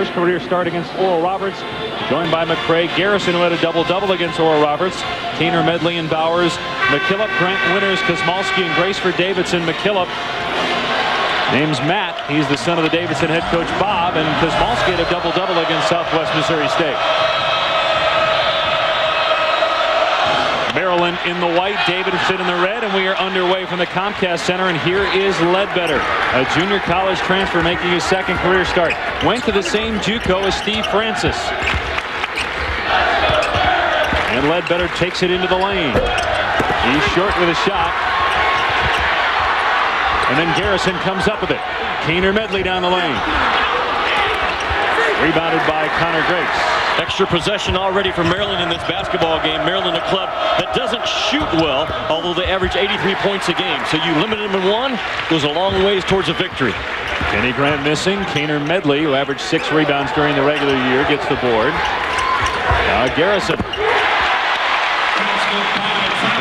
first career start against Oral Roberts, joined by McCray. Garrison, who had a double-double against Oral Roberts. Keener, Medley, and Bowers. McKillop, Grant, Winters, Kosmalski, and Graceford Davidson. McKillop names Matt. He's the son of the Davidson head coach Bob, and Kosmalski had a double-double against Southwest Missouri State. Maryland in the white, Davidson in the red, and we are underway from the Comcast Center, and here is Ledbetter, a junior college transfer making his second career start. Went to the same JUCO as Steve Francis. And Ledbetter takes it into the lane. He's short with a shot. And then Garrison comes up with it. Keener Medley down the lane. Rebounded by Connor Grace. Extra possession already for Maryland in this basketball game. Maryland, a club that doesn't shoot well, although they average 83 points a game. So you limit them in one, goes a long ways towards a victory. Kenny Grant missing. Keener Medley, who averaged 6 rebounds during the regular year, gets the board. Garrison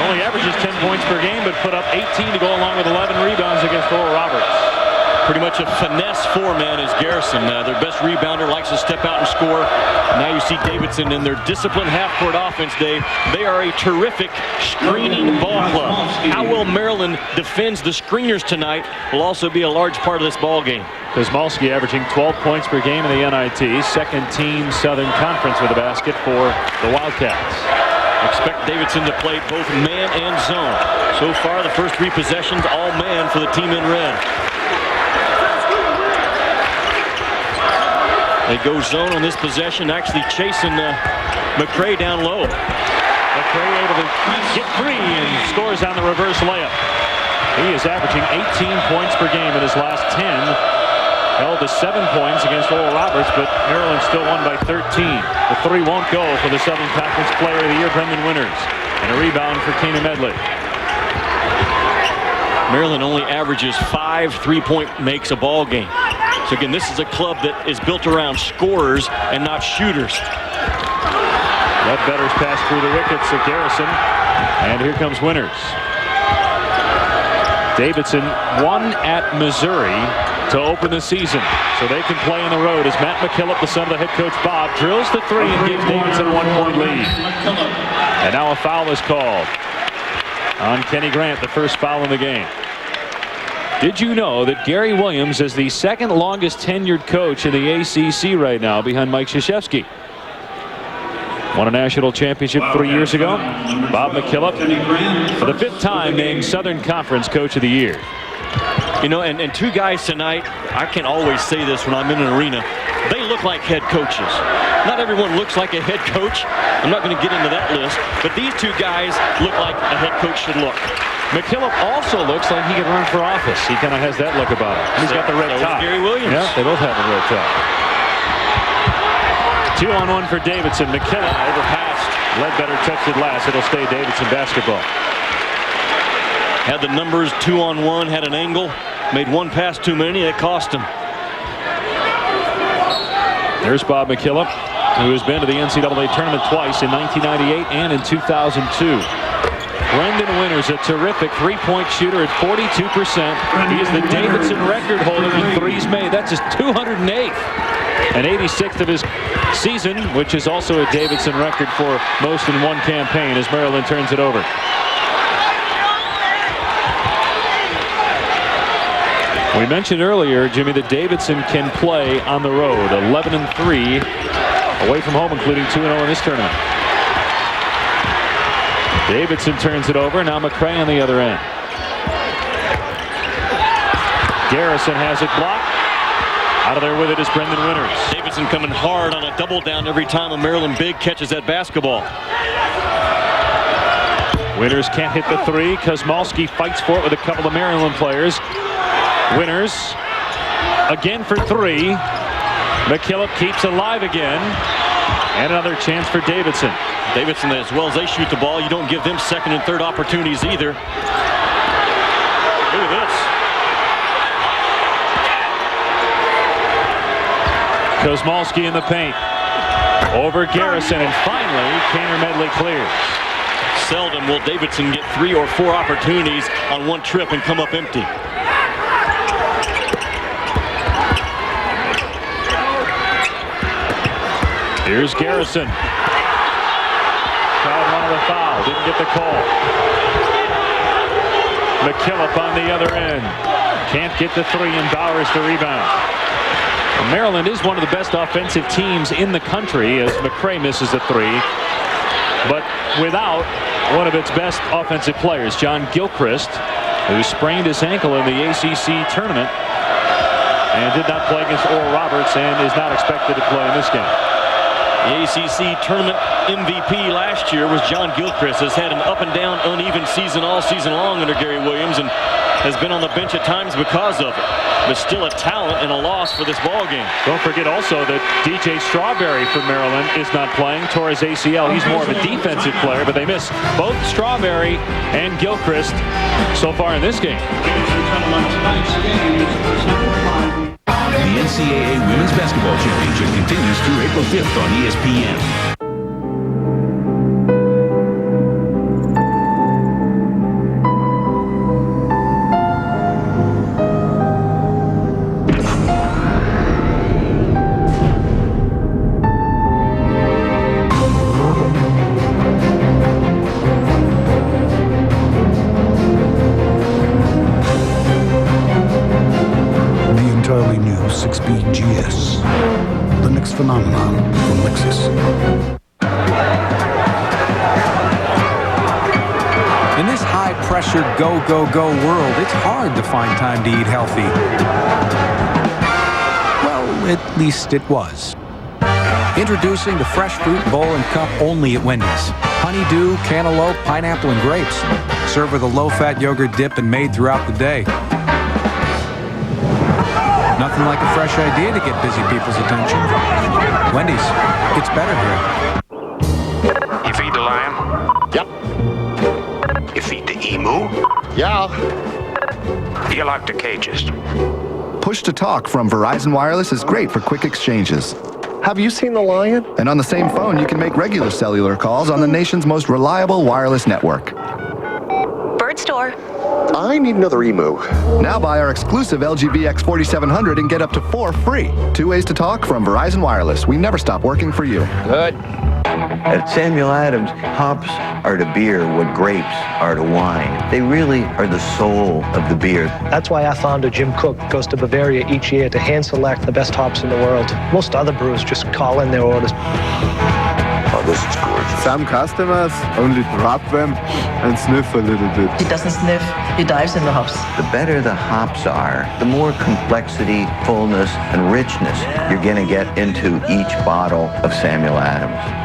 only averages 10 points per game, but put up 18 to go along with 11 rebounds against Oral Roberts. Pretty much a finesse four-man is Garrison. Their best rebounder, likes to step out and score. Now you see Davidson in their disciplined half-court offense, Dave. They are a terrific screening ball club. How well Maryland defends the screeners tonight will also be a large part of this ball game. Kosmalski averaging 12 points per game in the NIT. Second team Southern Conference with a basket for the Wildcats. Expect Davidson to play both man and zone. So far, the first 3 possessions, all man for the team in red. They go zone on this possession, actually chasing McCray down low. McCray able to get free and scores on the reverse layup. He is averaging 18 points per game in his last 10. Held to 7 points against Oral Roberts, but Maryland still won by 13. The 3 won't go for the Southern Conference Player of the Year, Brendan Winters. And a rebound for Keener Medley. Maryland only averages 5 3-point makes a ball game. So again, this is a club that is built around scorers and not shooters. Ledbetter's pass through the wickets of Garrison. And here comes Winters. Davidson won at Missouri to open the season, so they can play on the road as Matt McKillop, the son of the head coach Bob, drills the 3 and gives Davidson a 1-point lead. And now a foul is called on Kenny Grant, the first foul in the game. Did you know that Gary Williams is the second longest tenured coach in the ACC right now, behind Mike Krzyzewski? Won a national championship 3 years ago. Bob McKillop, for the 5th time, named Southern Conference Coach of the Year. You know, and 2 guys tonight, I can always say this when I'm in an arena, they look like head coaches. Not everyone looks like a head coach. I'm not going to get into that list, but these 2 guys look like a head coach should look. McKillop also looks like he can run for office. He kind of has that look about him. He's got the red top. Gary Williams. Yeah, they both have the red top. 2-on-1 for Davidson. McKillop overpassed. Ledbetter touched it last. It'll stay Davidson basketball. Had the numbers 2-on-1, had an angle, made 1 pass too many. It cost him. There's Bob McKillop, who has been to the NCAA tournament twice, in 1998 and in 2002. Brendan Winters, a terrific 3-point shooter at 42%. He is the Davidson record holder in threes made. That's his 208th and 86th of his season, which is also a Davidson record for most in one campaign, as Maryland turns it over. We mentioned earlier, Jimmy, that Davidson can play on the road. 11-3 away from home, including 2-0 in this tournament. Davidson turns it over. Now McCray on the other end. Garrison has it blocked. Out of there with it is Brendan Winters. Davidson coming hard on a double down every time a Maryland big catches that basketball. Winters can't hit the 3. Kosmalski fights for it with a couple of Maryland players. Winters again for 3. McKillop keeps alive again. And another chance for Davidson. Davidson, as well as they shoot the ball, you don't give them second and third opportunities either. Look at this. Kosmalski in the paint. Over Garrison, and finally, Keener Medley clears. Seldom will Davidson get 3 or 4 opportunities on one trip and come up empty. Here's Garrison. Tried one of the foul. Didn't get the call. McKillop on the other end. Can't get the three, and Bowers the rebound. Well, Maryland is one of the best offensive teams in the country as McCray misses a three. But without one of its best offensive players, John Gilchrist, who sprained his ankle in the ACC tournament and did not play against Oral Roberts and is not expected to play in this game. The ACC tournament MVP last year was John Gilchrist. Has had an up and down uneven season all season long under Gary Williams and has been on the bench at times because of it. But still a talent and a loss for this ball game. Don't forget also that DJ Strawberry from Maryland is not playing. Tore his ACL. He's more of a defensive player, but they miss both Strawberry and Gilchrist so far in this game. The NCAA Women's Basketball Championship continues through April 5th on ESPN. Phenomenon from Lexus. In this high-pressure go-go-go world, it's hard to find time to eat healthy. Well, at least it was. Introducing the fresh fruit bowl and cup only at Wendy's. Honeydew, cantaloupe, pineapple, and grapes. Served with a low-fat yogurt dip and made throughout the day. Nothing like a fresh idea to get busy people's attention. Wendy's, it's better here. You feed the lion? Yep. You feed the emu? Yeah. You like the cages? Push to talk from Verizon Wireless is great for quick exchanges. Have you seen the lion? And on the same phone, you can make regular cellular calls on the nation's most reliable wireless network. Bird store. I need another emu. Now buy our exclusive LG VX4700 and get up to 4 free. 2 ways to talk from Verizon Wireless. We never stop working for you. Good. At Samuel Adams, hops are to beer what grapes are to wine. They really are the soul of the beer. That's why our founder, Jim Cook, goes to Bavaria each year to hand select the best hops in the world. Most other brewers just call in their orders. Oh, this is gorgeous. Some customers only drop them and sniff a little bit. He doesn't sniff, he dives in the hops. The better the hops are, the more complexity, fullness, and richness you're going to get into each bottle of Samuel Adams.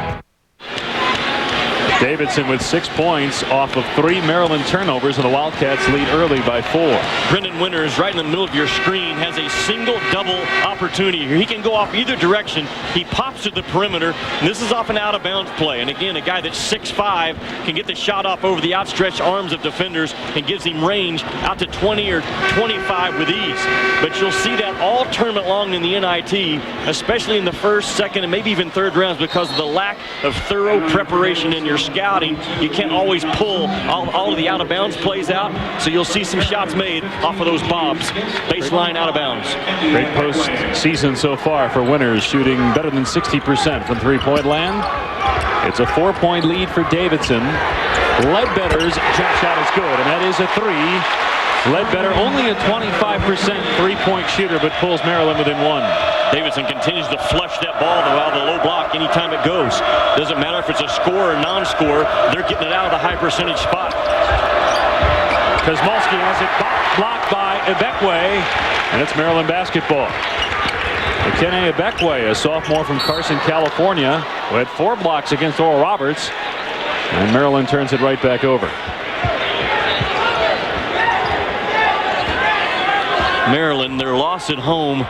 Davidson with 6 points off of 3 Maryland turnovers, and the Wildcats lead early by 4. Brendan Winters, right in the middle of your screen, has a single-double opportunity here. He can go off either direction. He pops to the perimeter, and this is off an out-of-bounds play. And again, a guy that's 6'5" can get the shot off over the outstretched arms of defenders and gives him range out to 20 or 25 with ease. But you'll see that all tournament long in the NIT, especially in the first, second, and maybe even third rounds, because of the lack of thorough preparation in your scouting. You can't always pull all of the out-of-bounds plays out, so you'll see some shots made off of those bobs. Baseline out-of-bounds. Great postseason so far for Winters, shooting better than 60% from three-point land. It's a 4-point lead for Davidson. Ledbetter's jump shot is good, and that is a 3. Ledbetter only a 25% three-point shooter, but pulls Maryland within 1. Davidson continues to flush that ball out of the low block anytime it goes. Doesn't matter if it's a score or non-score, they're getting it out of the high percentage spot. Kosmalski has it blocked by Ebekwe, and it's Maryland basketball. Ekene Ebekwe, a sophomore from Carson, California, who had 4 blocks against Oral Roberts, and Maryland turns it right back over. Maryland, their loss at home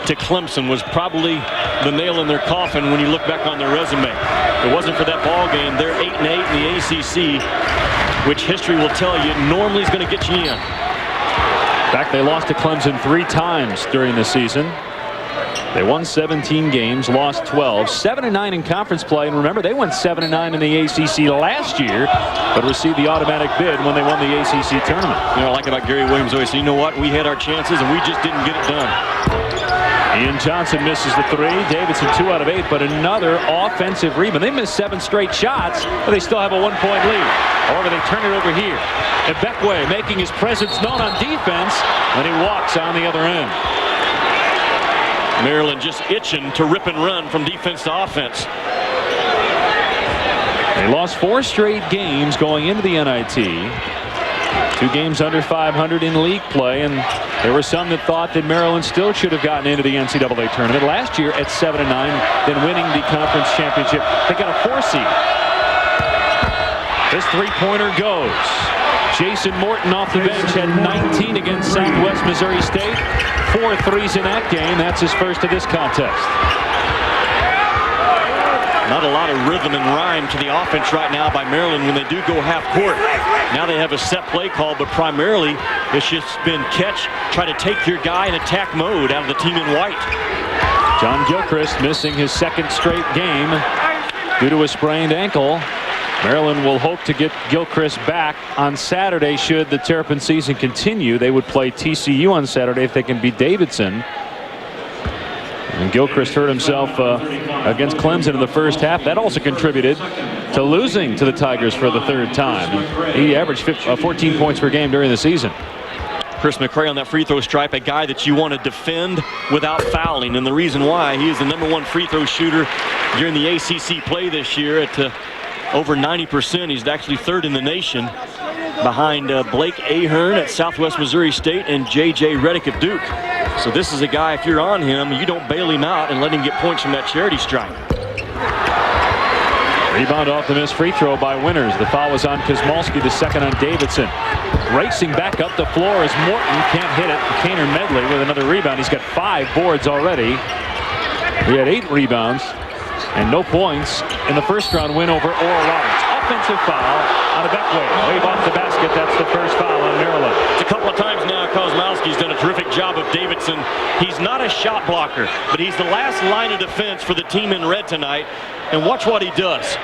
to Clemson was probably the nail in their coffin when you look back on their resume. If it wasn't for that ball game, they're 8-8 in the ACC, which history will tell you normally is going to get you in. In fact, they lost to Clemson 3 times during the season. They won 17 games, lost 12, 7-9 in conference play. And remember, they went 7-9 in the ACC last year, but received the automatic bid when they won the ACC tournament. You know, I like about Gary Williams always said, you know what, we had our chances and we just didn't get it done. Ian Johnson misses the 3. Davidson 2 out of 8, but another offensive rebound. They missed 7 straight shots, but they still have a 1-point lead. However, they turn it over here. Ebekwe making his presence known on defense when he walks on the other end. Maryland just itching to rip and run from defense to offense. They lost 4 straight games going into the NIT. 2 games under 500 in league play, and there were some that thought that Maryland still should have gotten into the NCAA tournament last year at 7-9, then winning the conference championship. They got a 4 seed. This 3-pointer goes. Jason Morton off the bench had 19 against Southwest Missouri State. 4 threes in that game. That's his first of this contest. Not a lot of rhythm and rhyme to the offense right now by Maryland when they do go half court. Now they have a set play call, but primarily it's just been catch, try to take your guy in attack mode out of the team in white. John Gilchrist missing his 2nd straight game due to a sprained ankle. Maryland will hope to get Gilchrist back on Saturday should the Terrapin season continue. They would play TCU on Saturday if they can beat Davidson. And Gilchrist hurt himself against Clemson in the first half. That also contributed to losing to the Tigers for the 3rd time. He averaged 14 points per game during the season. Chris McCray on that free throw stripe, a guy that you want to defend without fouling. And the reason why, he is the #1 free throw shooter during the ACC play this year at over 90%. He's actually 3rd in the nation behind Blake Ahern at Southwest Missouri State and J.J. Redick at Duke. So this is a guy, if you're on him, you don't bail him out and let him get points from that charity stripe. Rebound off the missed free throw by Winters. The foul was on Kosmalski, the 2nd on Davidson. Racing back up the floor as Morton can't hit it. Kaner Medley with another rebound. He's got 5 boards already. He had 8 rebounds and no points in the first round win over Oral Roberts. Offensive foul on Ebekwe. Wave off the basket. That's the first foul on Maryland. It's a couple of times now Kosmalski's done a terrific job of Davidson. He's not a shot blocker, but he's the last line of defense for the team in red tonight. And watch what he does.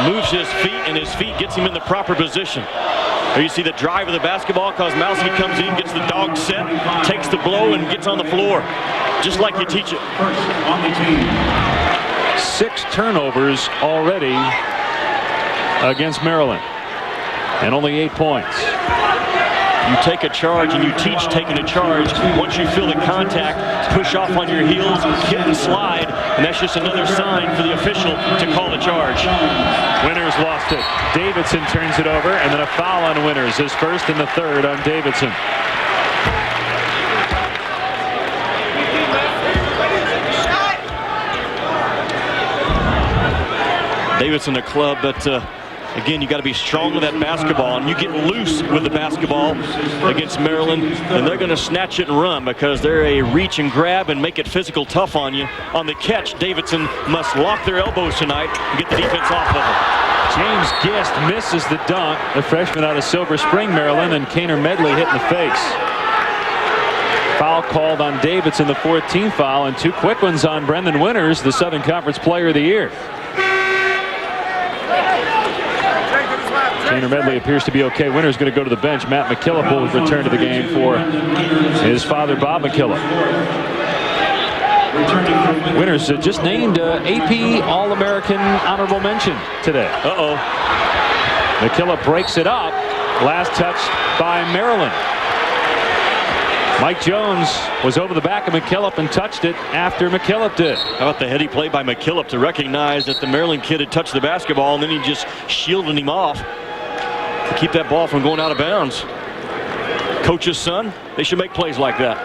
Moves his feet, and his feet gets him in the proper position. There you see the drive of the basketball. Kosmalski comes in, gets the dog set, takes the blow, and gets on the floor. Just like you teach it. 6 turnovers already against Maryland, and only 8 points. You take a charge and you teach taking a charge. Once you feel the contact, push off on your heels, hit and slide, and that's just another sign for the official to call the charge. Winters lost it. Davidson turns it over, and then a foul on Winters, his 1st and the 3rd on Davidson. Davidson, a club that again, you got to be strong with that basketball, and you get loose with the basketball against Maryland, and they're going to snatch it and run because they're a reach and grab and make it physical tough on you. On the catch, Davidson must lock their elbows tonight and get the defense off of them. James Gist misses the dunk, the freshman out of Silver Spring, Maryland, and Kaner Medley hit in the face. Foul called on Davidson, the 14th foul, and 2 quick ones on Brendan Winters, the Southern Conference Player of the Year. Kaner Medley appears to be okay. Winters going to go to the bench. Matt McKillop will return to the game for his father, Bob McKillop. Winters just named AP All-American Honorable Mention today. McKillop breaks it up. Last touch by Maryland. Mike Jones was over the back of McKillop and touched it after McKillop did. How about the heady play by McKillop to recognize that the Maryland kid had touched the basketball, and then he just shielded him off to keep that ball from going out of bounds. Coach's son, they should make plays like that.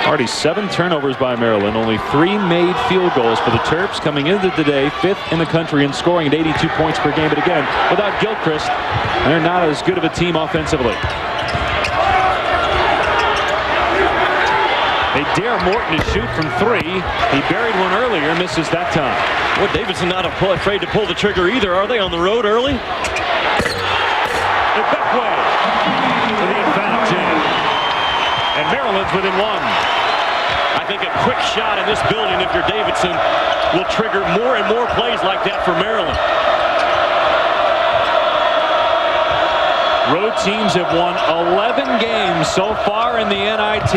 Already 7 turnovers by Maryland, only 3 made field goals for the Terps, coming into today 5th in the country in scoring at 82 points per game. But again, without Gilchrist, they're not as good of a team offensively. They dare Morton to shoot from 3. He buried one earlier, misses that time. Well, Davidson not afraid to pull the trigger either, are they, on the road early? Ebekwe for the emphatic jam. And Maryland's within 1. I think a quick shot in this building, if you're Davidson, will trigger more and more plays like that for Maryland. Road teams have won 11 games so far in the NIT.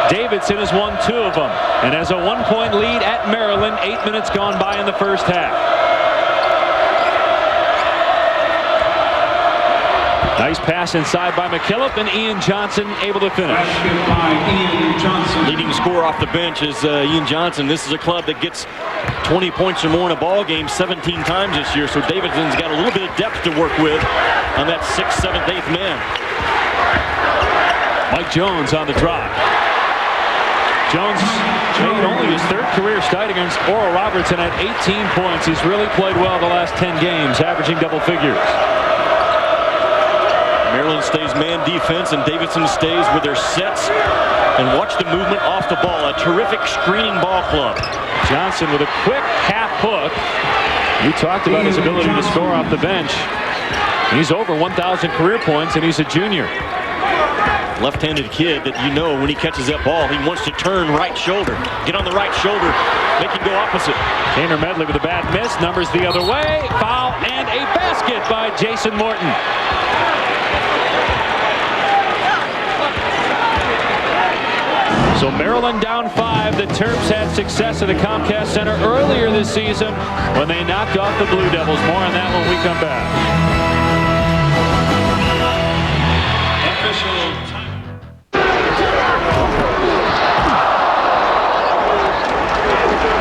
Davidson has won 2 of them and has a 1-point lead at Maryland. 8 minutes gone by in the first half. Nice pass inside by McKillop, and Ian Johnson able to finish. Leading scorer off the bench is Ian Johnson. This is a club that gets 20 points or more in a ball game 17 times this year, so Davidson's got a little bit of depth to work with on that 6th, 7th, 8th man. Mike Jones on the drive. Jones made only his 3rd career start against Oral Roberts and had 18 points. He's really played well the last 10 games, averaging double figures. Maryland stays man defense, and Davidson stays with their sets. And watch the movement off the ball. A terrific screening ball club. Johnson with a quick half hook. You talked about his ability to score off the bench. He's over 1,000 career points, and he's a junior. Left-handed kid that you know when he catches that ball, he wants to turn right shoulder. Get on the right shoulder, make him go opposite. Kaner Medley with a bad miss. Numbers the other way. Foul and a basket by Jason Morton. So Maryland down 5. The Terps had success at the Comcast Center earlier this season when they knocked off the Blue Devils. More on that when we come back.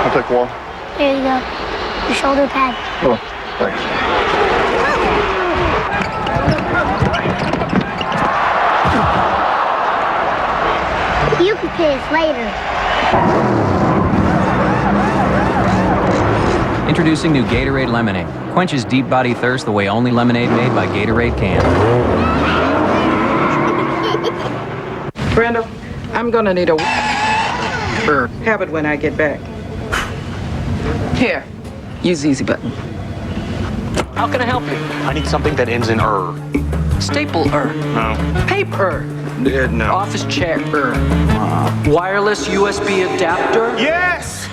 I'll take one. There you go. Your shoulder pad. Oh, thanks. You can piss later. Introducing new Gatorade Lemonade. Quenches deep body thirst the way only lemonade made by Gatorade can. Brenda, I'm gonna need a have it when I get back. Here, use Easy Button. How can I help you? I need something that ends in Staple-er. No. Paper. No. Office chair-er. Wireless USB adapter. Yes!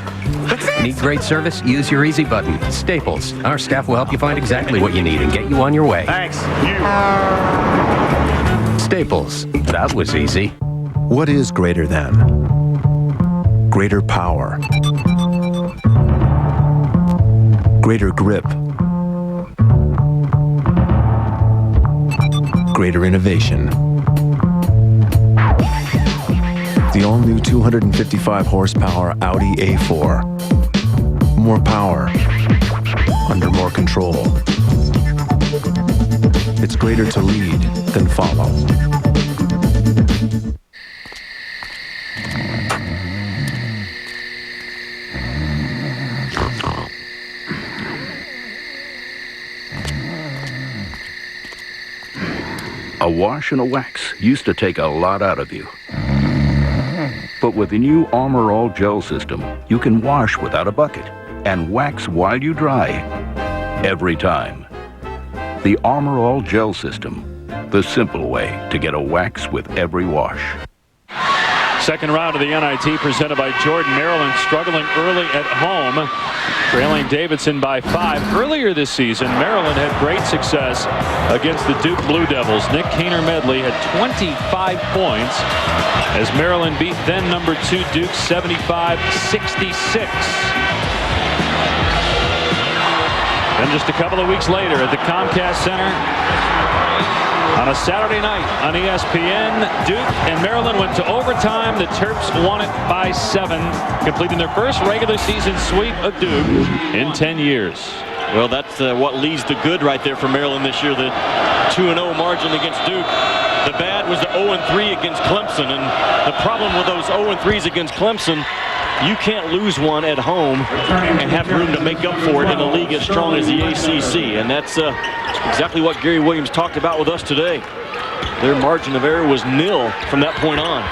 Need great service? Use your Easy Button. Staples. Our staff will help you find exactly what you need and get you on your way. Thanks. Staples. That was easy. What is greater than? Greater power. Greater grip. Greater innovation. The all-new 255 horsepower Audi A4. More power. Under more control. It's greater to lead than follow. A wash and a wax used to take a lot out of you. But with the new Armor All Gel system, you can wash without a bucket and wax while you dry. Every time. The Armor All Gel system. The simple way to get a wax with every wash. Second round of the NIT presented by Jordan. Maryland struggling early at home, trailing Davidson by 5. Earlier this season, Maryland had great success against the Duke Blue Devils. Nick Kaner Medley had 25 points as Maryland beat then number 2 Duke 75-66. Then just a couple of weeks later at the Comcast Center, on a Saturday night on ESPN, Duke and Maryland went to overtime. The Terps won it by 7, completing their first regular season sweep of Duke in 10 years. Well, that's what leads the good right there for Maryland this year, the 2-0 margin against Duke. The bad was the 0-3 against Clemson, and the problem with those 0-3s against Clemson, you can't lose one at home and have room to make up for it in a league as strong as the ACC. And that's exactly what Gary Williams talked about with us today. Their margin of error was nil from that point on.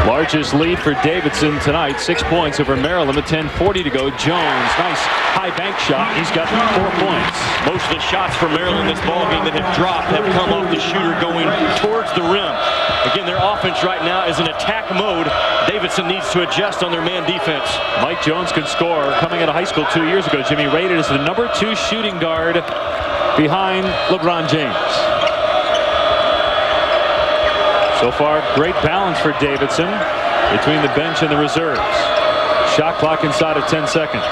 Largest lead for Davidson tonight, 6 points over Maryland with 10:40 to go. Jones, nice high bank shot. He's got 4 points. Most of the shots for Maryland this ball game that have dropped have come off the shooter going towards the rim. Again, their offense right now is in attack mode. Davidson needs to adjust on their man defense. Mike Jones can score. Coming out of high school 2 years ago, Jimmy, rated as the number 2 shooting guard behind LeBron James. So far, great balance for Davidson between the bench and the reserves. Shot clock inside of 10 seconds.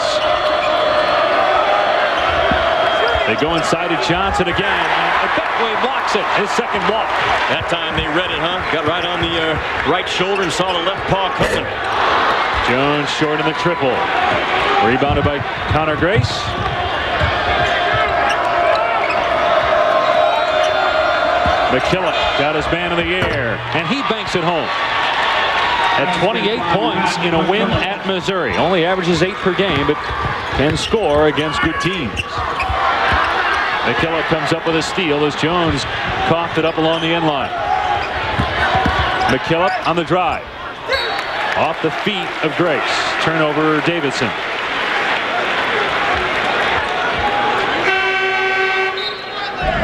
They go inside to Johnson again. And Beckway blocks it. His second block. That time they read it, huh? Got right on the right shoulder and saw the left paw coming. Jones short in the triple. Rebounded by Connor Grace. McKillop got his man in the air, and he banks it home. At 28 points in a win at Missouri. Only averages 8 per game, but can score against good teams. McKillop comes up with a steal as Jones coughed it up along the end line. McKillop on the drive. Off the feet of Grace. Turnover Davidson.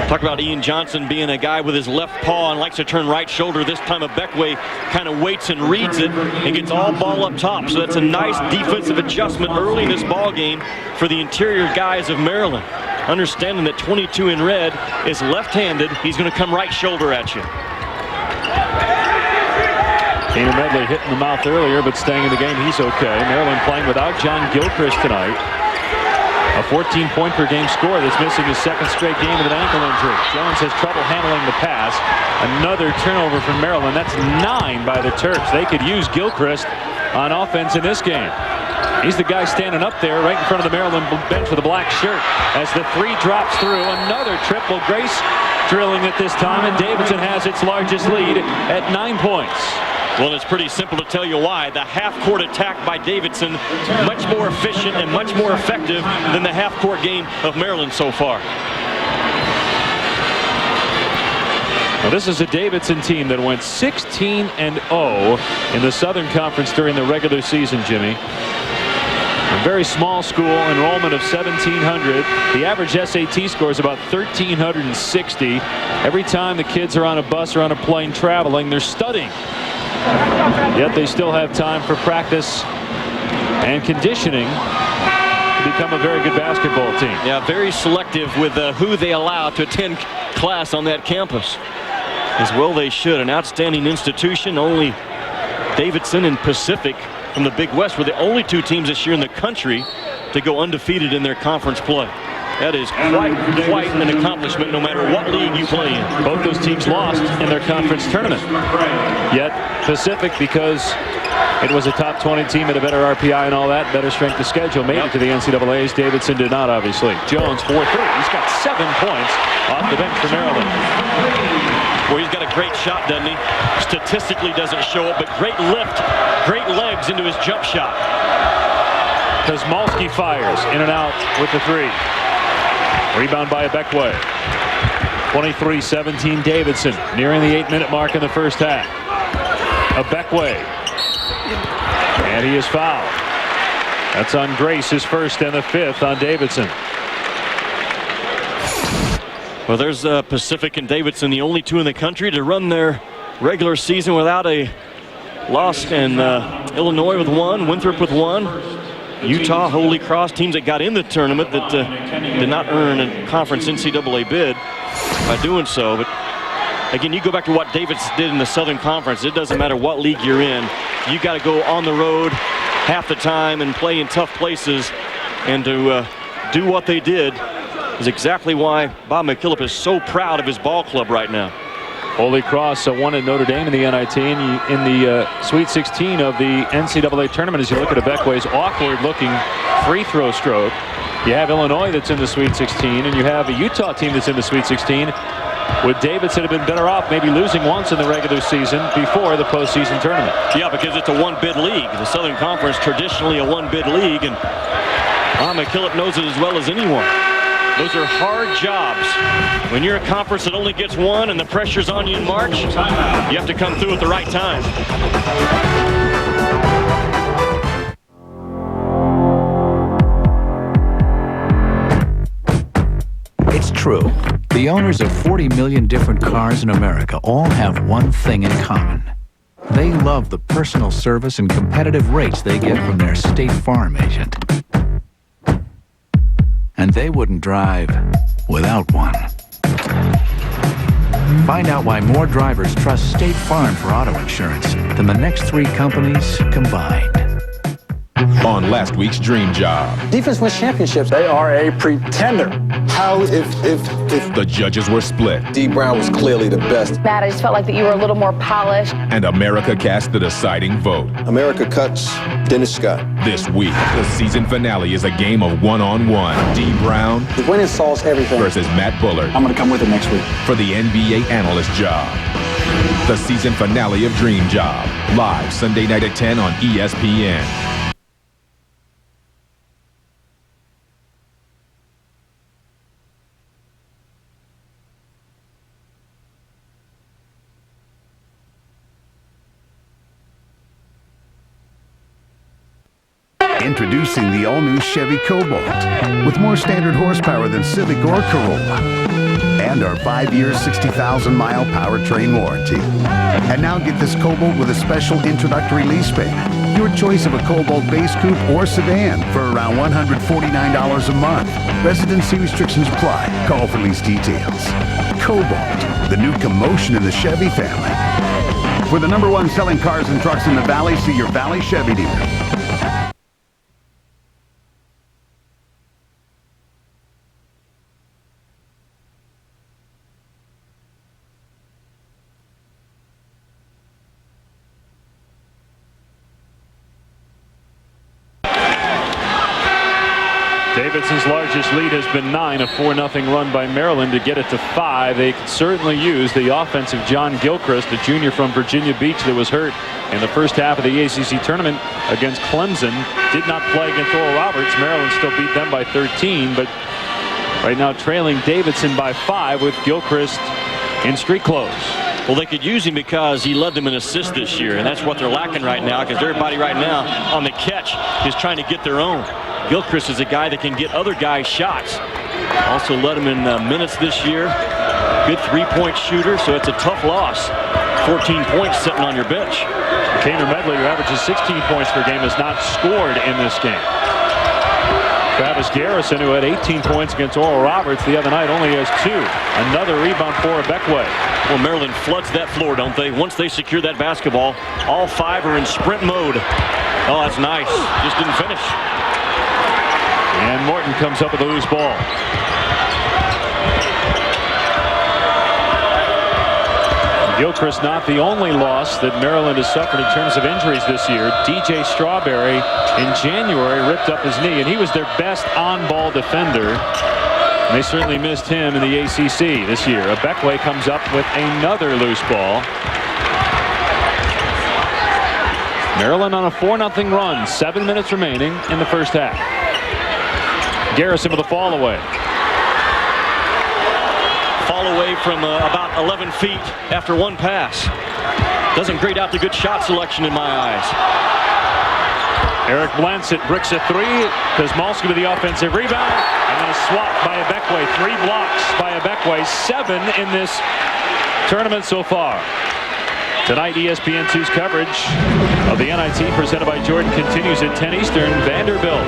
Talk about Ian Johnson being a guy with his left paw and likes to turn right shoulder. This time a Beckway kind of waits and reads it and gets all ball up top. So that's a nice defensive adjustment early in this ball game for the interior guys of Maryland. Understanding that 22 in red is left-handed, he's going to come right shoulder at you. Tanner Medley hit in the mouth earlier, but staying in the game, he's okay. Maryland playing without John Gilchrist tonight. A 14-point-per-game scorer that's missing his second straight game with an ankle injury. Jones has trouble handling the pass. Another turnover from Maryland. That's 9 by the Terps. They could use Gilchrist on offense in this game. He's the guy standing up there right in front of the Maryland bench with a black shirt. As the 3 drops through, another triple. Grace drilling it this time, and Davidson has its largest lead at 9 points. Well, it's pretty simple to tell you why. The half-court attack by Davidson, much more efficient and much more effective than the half-court game of Maryland so far. Well, this is a Davidson team that went 16-0 in the Southern Conference during the regular season, Jimmy. A very small school, enrollment of 1,700. The average SAT score is about 1,360. Every time the kids are on a bus or on a plane traveling, they're studying. Yet they still have time for practice and conditioning to become a very good basketball team. Yeah, very selective with who they allow to attend class on that campus. As well they should. An outstanding institution. Only Davidson and Pacific from the Big West were the only 2 teams this year in the country to go undefeated in their conference play. That is quite an accomplishment no matter what league you play in. Both those teams lost in their conference tournament. Yet Pacific, because it was a top 20 team at a better RPI and all that, better strength of schedule, made it to the NCAAs. Davidson did not, obviously. Jones 4-3. He's got 7 points off the bench for Maryland. Well, he's got a great shot, doesn't he? Statistically doesn't show it, but great lift, great legs into his jump shot. Kosmalski fires in and out with the 3. Rebound by Beckway. 23-17 Davidson, nearing the 8-minute mark in the first half. Beckway. And he is fouled. That's on Grace, his first, and the 5th on Davidson. Well, there's Pacific and Davidson, the only 2 in the country to run their regular season without a loss. And Illinois with 1, Winthrop with 1. Utah, Holy Cross, teams that got in the tournament that did not earn a conference NCAA bid by doing so. But again, you go back to what Davidson did in the Southern Conference. It doesn't matter what league you're in. You got to go on the road half the time and play in tough places. And to do what they did is exactly why Bob McKillop is so proud of his ball club right now. Holy Cross won at Notre Dame in the NIT and in the Sweet 16 of the NCAA tournament. As you look at Bekway's awkward-looking free throw stroke, you have Illinois that's in the Sweet 16, and you have a Utah team that's in the Sweet 16. Would Davidson have been better off maybe losing once in the regular season before the postseason tournament? Yeah, because it's a one-bid league. The Southern Conference traditionally a one-bid league, and Bob McKillop knows it as well as anyone. Those are hard jobs. When you're a conference that only gets 1 and the pressure's on you in March, you have to come through at the right time. It's true. The owners of 40 million different cars in America all have one thing in common. They love the personal service and competitive rates they get from their State Farm agent. And they wouldn't drive without one. Find out why more drivers trust State Farm for auto insurance than the next 3 companies combined. On last week's Dream Job. Defense wins championships. They are a pretender. How if the judges were split. D. Brown was clearly the best. Matt, I just felt like that you were a little more polished. And America cast the deciding vote. America cuts Dennis Scott. This week, the season finale is a game of one-on-one. D. Brown The winning solves everything. versus Matt Bullard. I'm going to come with it next week. For the NBA analyst job. The season finale of Dream Job. Live Sunday night at 10 on ESPN. Introducing the all-new Chevy Cobalt with more standard horsepower than Civic or Corolla. And our 5-year, 60,000-mile powertrain warranty. And now get this Cobalt with a special introductory lease payment. Your choice of a Cobalt base coupe or sedan for around $149 a month. Residency restrictions apply. Call for lease details. Cobalt, the new commotion in the Chevy family. For the #1 selling cars and trucks in the Valley, see your Valley Chevy dealer. Davidson's largest lead has been 9, a 4-0 run by Maryland to get it to 5. They could certainly use the offense of John Gilchrist, a junior from Virginia Beach that was hurt in the first half of the ACC tournament against Clemson. Did not play against Oral Roberts. Maryland still beat them by 13, but right now trailing Davidson by 5 with Gilchrist in street clothes. Well, they could use him because he led them in assists this year, and that's what they're lacking right now, because everybody right now on the catch is trying to get their own. Gilchrist is a guy that can get other guys shots. Also led him in minutes this year. Good three-point shooter, so it's a tough loss. 14 points sitting on your bench. Kaner Medley, who averages 16 points per game, has not scored in this game. Travis Garrison, who had 18 points against Oral Roberts the other night, only has 2. Another rebound for Beckway. Well, Maryland floods that floor, don't they? Once they secure that basketball, all 5 are in sprint mode. Oh, that's nice. Just didn't finish. And Morton comes up with a loose ball. Gilchrist not the only loss that Maryland has suffered in terms of injuries this year. DJ Strawberry in January ripped up his knee, and he was their best on-ball defender. And they certainly missed him in the ACC this year. Beckway comes up with another loose ball. Maryland on a 4-0 run. 7 minutes remaining in the first half. Garrison with a fall away. Fall away from about 11 feet after one pass. Doesn't grade out the good shot selection in my eyes. Eric Blanchett bricks a 3. Kosmalski with the offensive rebound. And then a swat by Beckway. 3 blocks by Beckway. 7 in this tournament so far. Tonight, ESPN2's coverage of the NIT presented by Jordan continues at 10 Eastern. Vanderbilt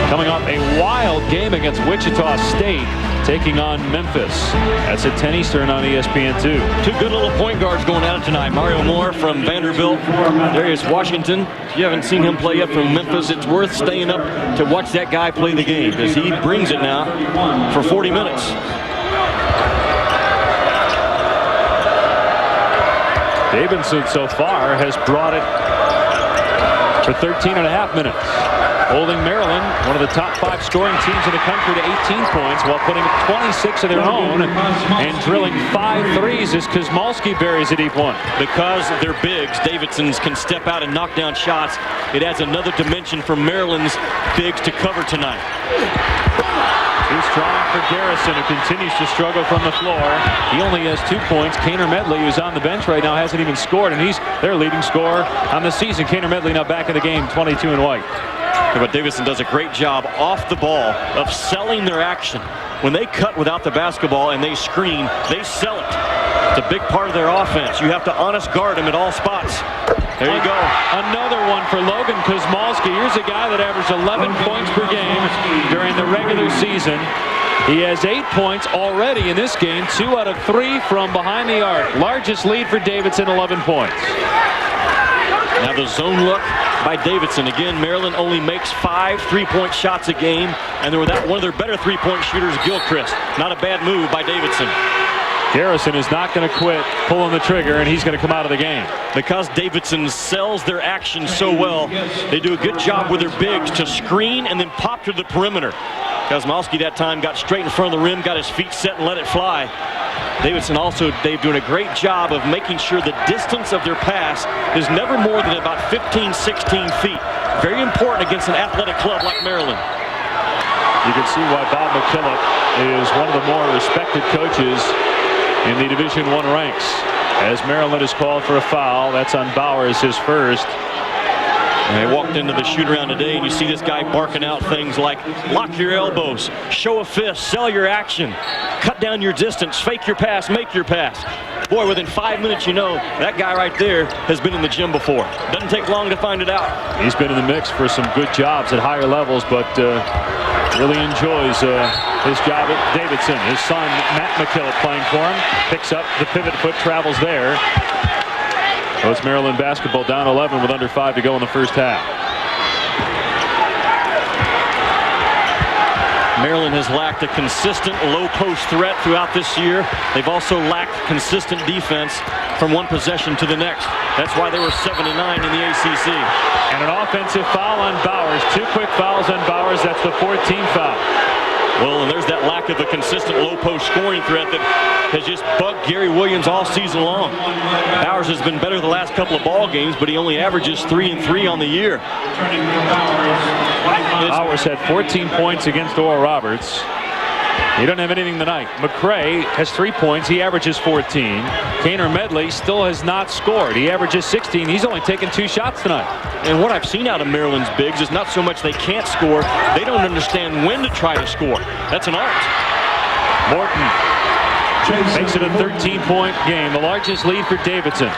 coming off a wild game against Wichita State, taking on Memphis. That's at 10 Eastern on ESPN2. 2 good little point guards going at it tonight. Mario Moore from Vanderbilt, Darius Washington. If you haven't seen him play yet from Memphis, it's worth staying up to watch that guy play the game, because he brings it now for 40 minutes. Davidson so far has brought it for 13.5 minutes. Holding Maryland, one of the top 5 scoring teams in the country, to 18 points while putting 26 of their own and drilling 5 threes as Kosmalski buries a deep one. Because they're bigs, Davidson's can step out and knock down shots. It adds another dimension for Maryland's bigs to cover tonight. Too strong for Garrison, who continues to struggle from the floor. He only has 2 points. Kaner Medley, who's on the bench right now, hasn't even scored, and he's their leading scorer on the season. Kaner Medley now back in the game, 22 in white. Yeah, but Davidson does a great job off the ball of selling their action. When they cut without the basketball and they screen, they sell it. It's a big part of their offense. You have to honest guard them at all spots. There you go. Another one for Logan Kosmalski. Here's a guy that averaged 11 points per game during the regular season. He has 8 points already in this game, 2 out of 3 from behind the arc. Largest lead for Davidson, 11 points. Now the zone look by Davidson. Again, Maryland only makes 5 3-point shots a game, and they're without one of their better 3-point shooters, Gilchrist. Not a bad move by Davidson. Garrison is not going to quit pulling the trigger, and he's going to come out of the game. Because Davidson sells their action so well, they do a good job with their bigs to screen and then pop to the perimeter. Kosmowski that time got straight in front of the rim, got his feet set and let it fly. Davidson also, Dave, doing a great job of making sure the distance of their pass is never more than about 15, 16 feet. Very important against an athletic club like Maryland. You can see why Bob McKillop is one of the more respected coaches in the Division I ranks. As Maryland is called for a foul, that's on Bowers, his first. And I walked into the shoot-around today, and you see this guy barking out things like, lock your elbows, show a fist, sell your action, cut down your distance, fake your pass, make your pass. Boy, within 5 minutes, you know, that guy right there has been in the gym before. Doesn't take long to find it out. He's been in the mix for some good jobs at higher levels, but really enjoys his job at Davidson. His son, Matt McKillop, playing for him. Picks up the pivot foot, travels there. So it's Maryland basketball down 11 with under 5 to go in the first half. Maryland has lacked a consistent low post threat throughout this year. They've also lacked consistent defense from one possession to the next. That's why they were 7-9 in the ACC. And an offensive foul on Bowers. 2 quick fouls on Bowers. That's the 14th foul. Well, and there's that lack of a consistent low post scoring threat that has just bugged Gary Williams all season long. Bowers has been better the last couple of ball games, but he only averages 3 and 3 on the year. Bowers had 14 points against Oral Roberts. He doesn't have anything tonight. McCray has 3 points. He averages 14. Kaner Medley still has not scored. He averages 16. He's only taken 2 shots tonight. And what I've seen out of Maryland's bigs is not so much they can't score. They don't understand when to try to score. That's an art. Morton makes it a 13-point game, the largest lead for Davidson.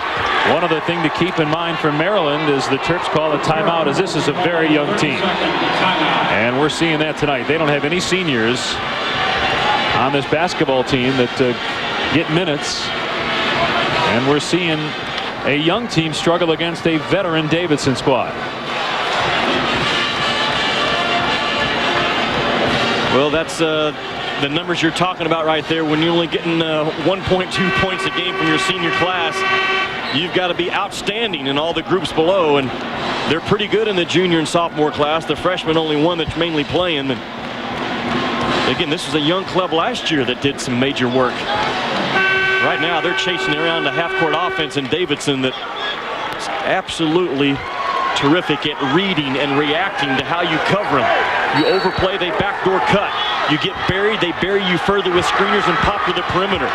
One other thing to keep in mind for Maryland is the Terps call a timeout, as this is a very young team. And we're seeing that tonight. They don't have any seniors on this basketball team that get minutes. And we're seeing a young team struggle against a veteran Davidson squad. Well, that's the numbers you're talking about right there. When you're only getting 1.2 points a game from your senior class, you've got to be outstanding in all the groups below, and they're pretty good in the junior and sophomore class. The freshman only one that's mainly playing. And again, this was a young club last year that did some major work. Right now, they're chasing around a half-court offense in Davidson that is absolutely terrific at reading and reacting to how you cover them. You overplay, they backdoor cut. You get buried, they bury you further with screeners and pop to the perimeter.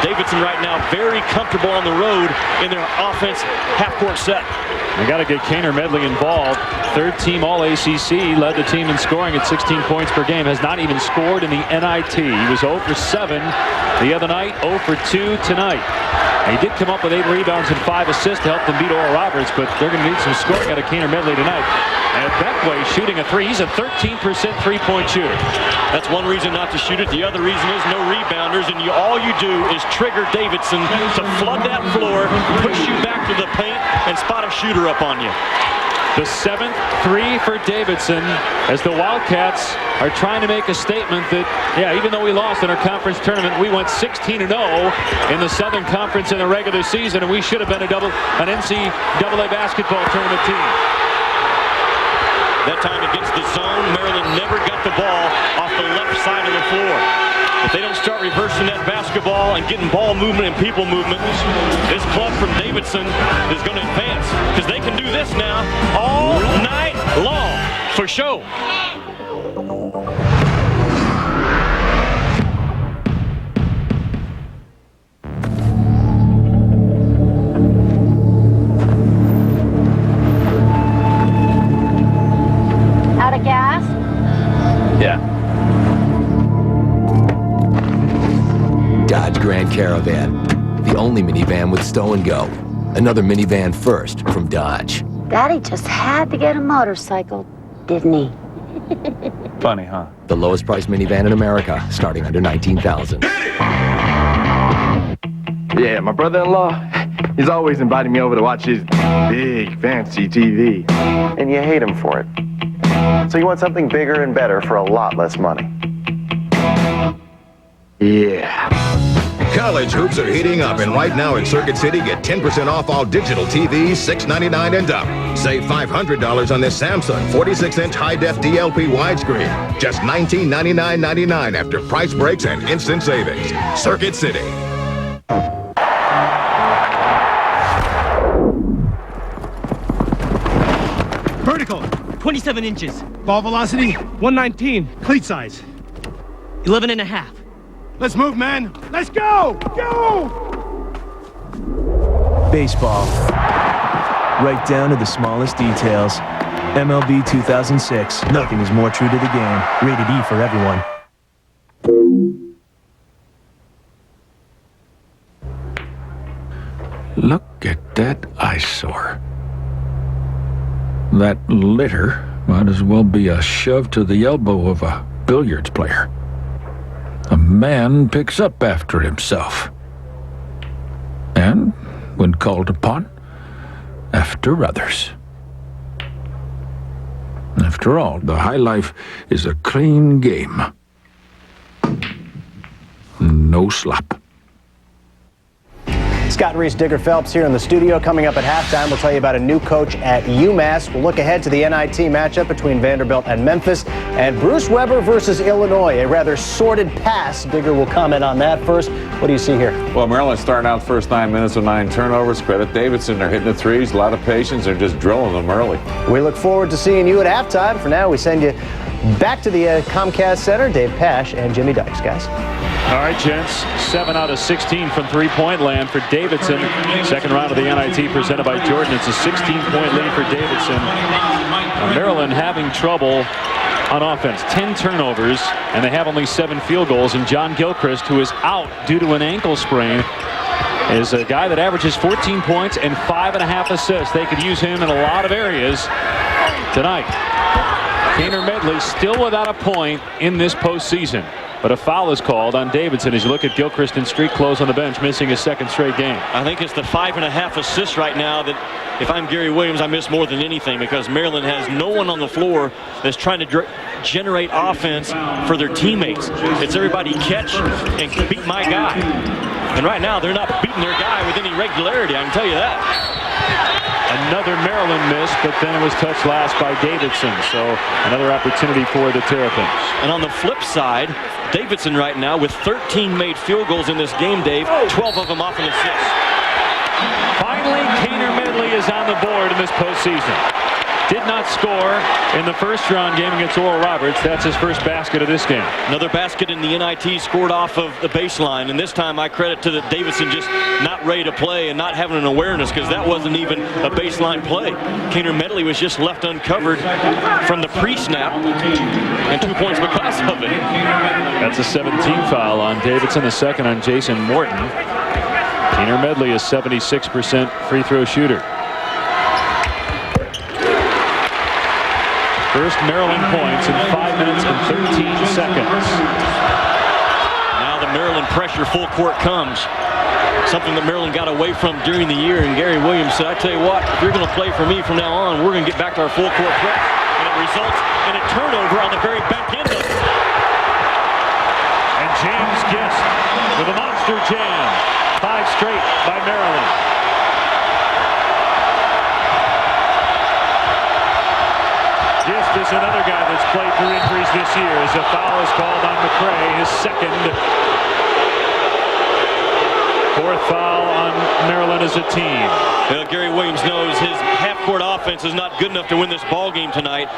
Davidson right now very comfortable on the road in their offense half-court set. They got to get Kaner Medley involved. Third team All-ACC, led the team in scoring at 16 points per game. Has not even scored in the NIT. He was 0 for 7 the other night, 0 for 2 tonight. And he did come up with 8 rebounds and 5 assists to help them beat Oral Roberts, but they're going to need some scoring out of Kaner Medley tonight. And Beckway shooting a 3. He's a 13% three-point shooter. That's one reason not to shoot it. The other reason is no rebounders, and all you do is trigger Davidson to flood that floor, push you back to the paint, and spot a shooter up on you. The 7th 3 for Davidson, as the Wildcats are trying to make a statement that, yeah, even though we lost in our conference tournament, we went 16-0 in the Southern Conference in the regular season, and we should have been an NCAA basketball tournament team. That time against the zone, Maryland never got the ball off the left side of the floor. If they don't start reversing that basketball and getting ball movement and people movement, this club from Davidson is going to advance, because they can do this now all night long for show. Out of gas? Yeah. Dodge Grand Caravan, the only minivan with stow and go. Another minivan first from Dodge. Daddy just had to get a motorcycle, didn't he? Funny, huh? The lowest price minivan in America, starting under $19,000. Yeah, my brother-in-law, he's always inviting me over to watch his big, fancy TV. And you hate him for it. So you want something bigger and better for a lot less money. Yeah. College hoops are heating up, and right now at Circuit City, get 10% off all digital TVs, $699 and up. Save $500 on this Samsung 46-inch high-def DLP widescreen. Just $1999.99 after price breaks and instant savings. Circuit City. Vertical, 27 inches. Ball velocity, 119. Cleat size, 11 and a half. Let's move, man. Let's go! Go! Baseball. Right down to the smallest details. MLB 2006. Nothing is more true to the game. Rated E for everyone. Look at that eyesore. That litter might as well be a shove to the elbow of a billiards player. A man picks up after himself. And, when called upon, after others. After all, the high life is a clean game. No slop. Scott and Reese Digger Phelps here in the studio. Coming up at halftime, we'll tell you about a new coach at UMass. We'll look ahead to the NIT matchup between Vanderbilt and Memphis, and Bruce Weber versus Illinois, a rather sordid pass. Digger will comment on that first. What do you see here? Well, Maryland starting out the first 9 minutes with 9 turnovers. Credit Davidson. They're hitting the threes. A lot of patience. They're just drilling them early. We look forward to seeing you at halftime. For now, we send you back to the Comcast Center. Dave Pash and Jimmy Dykes, guys. All right, gents, 7 out of 16 from three-point land for Davidson. Second round of the NIT presented by Jordan. It's a 16-point lead for Davidson. Maryland having trouble on offense. 10 turnovers, and they have only 7 field goals. And John Gilchrist, who is out due to an ankle sprain, is a guy that averages 14 points and 5.5 assists. They could use him in a lot of areas tonight. Kaner Medley still without a point in this postseason. But a foul is called on Davidson as you look at Gilchrist in street clothes on the bench, missing his second straight game. I think it's the 5.5 assists right now that if I'm Gary Williams, I miss more than anything because Maryland has no one on the floor that's trying to generate offense for their teammates. It's everybody catch and beat my guy. And right now, they're not beating their guy with any regularity, I can tell you that. Another Maryland miss, but then it was touched last by Davidson. So another opportunity for the Terrapins. And on the flip side, Davidson right now with 13 made field goals in this game, Dave, 12 of them off an assist. Finally, Kaner Medley is on the board in this postseason. Did not score in the first round game against Oral Roberts. That's his first basket of this game. Another basket in the NIT scored off of the baseline. And this time I credit to the Davidson just not ready to play and not having an awareness because that wasn't even a baseline play. Kaner Medley was just left uncovered from the pre-snap and 2 points because of it. That's a 17 foul on Davidson, the second on Jason Morton. Kaner Medley is 76% free throw shooter. First Maryland points in 5 minutes and 13 seconds. Now the Maryland pressure full court comes. Something that Maryland got away from during the year, and Gary Williams said, I tell you what, if you're going to play for me from now on, we're going to get back to our full court press. And it results in a turnover on the very back end of it. And James Gist with a monster jam. 5 straight by Maryland. Gist is another guy that's played through injuries this year as a foul is called on McCray, his second. 4th foul on Maryland as a team. Well, Gary Williams knows his half-court offense is not good enough to win this ball game tonight,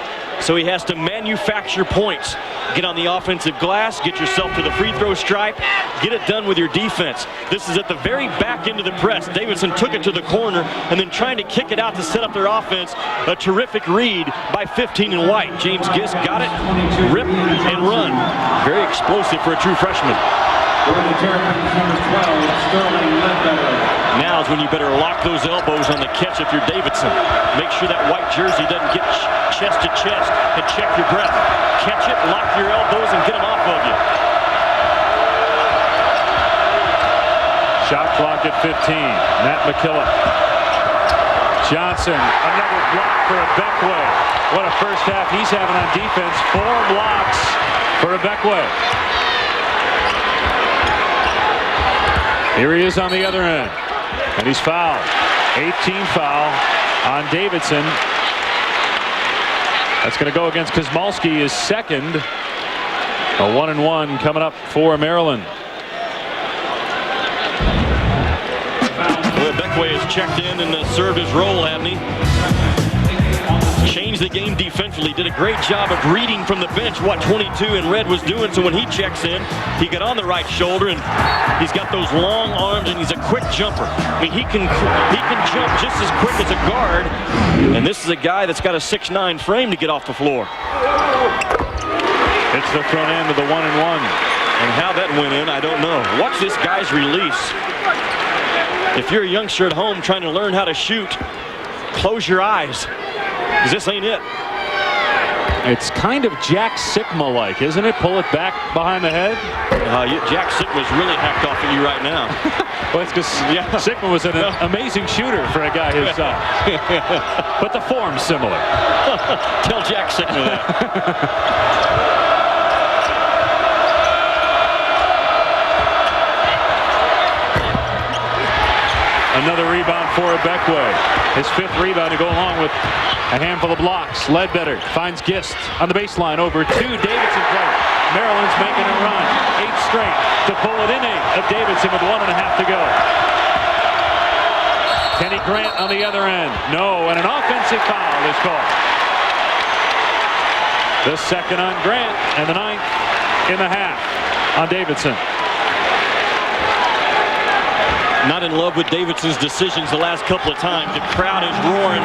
so he has to manufacture points. Get on the offensive glass, get yourself to the free throw stripe, get it done with your defense. This is at the very back end of the press. Davidson took it to the corner and then trying to kick it out to set up their offense. A terrific read by 15 in white. James Gist got it, rip and run. Very explosive for a true freshman. Now is when you better lock those elbows on the catch if you're Davidson. Make sure that white jersey doesn't get chest to chest, and check your breath. Catch it, lock your elbows, and get them off of you. Shot clock at 15. Matt McKillop. Johnson, another block for Ebekwe. What a first half he's having on defense. 4 blocks for Ebekwe. Here he is on the other end. And he's fouled. 18 foul on Davidson. That's going to go against Kosmalski, his second. A 1-and-1 coming up for Maryland. Well, Ebekwe has checked in and served his role, hasn't he? Changed the game defensively. Did a great job of reading from the bench what 22 in red was doing. So when he checks in, he got on the right shoulder, and he's got those long arms, and he's a quick jumper. I mean, he can jump just as quick as a guard. And this is a guy that's got a 6'9" frame to get off the floor. It's the front end of the 1-and-1. And how that went in, I don't know. Watch this guy's release. If you're a youngster at home trying to learn how to shoot, close your eyes, because this ain't it. It's kind of Jack Sikma-like, isn't it? Pull it back behind the head. Jack Sikma's really hacked off at you right now. Well, it's because Sikma was an amazing shooter for a guy his size. But the form's similar. Tell Jack Sikma that. Another rebound for Ebekwe. His 5th rebound to go along with a handful of blocks. Ledbetter finds Gist on the baseline over 2 Davidson players. Maryland's making a run. 8 straight to pull it in 8 of Davidson with 1.5 to go. Kenny Grant on the other end. No, and an offensive foul is called. The second on Grant and the 9th in the half on Davidson. Not in love with Davidson's decisions the last couple of times. The crowd is roaring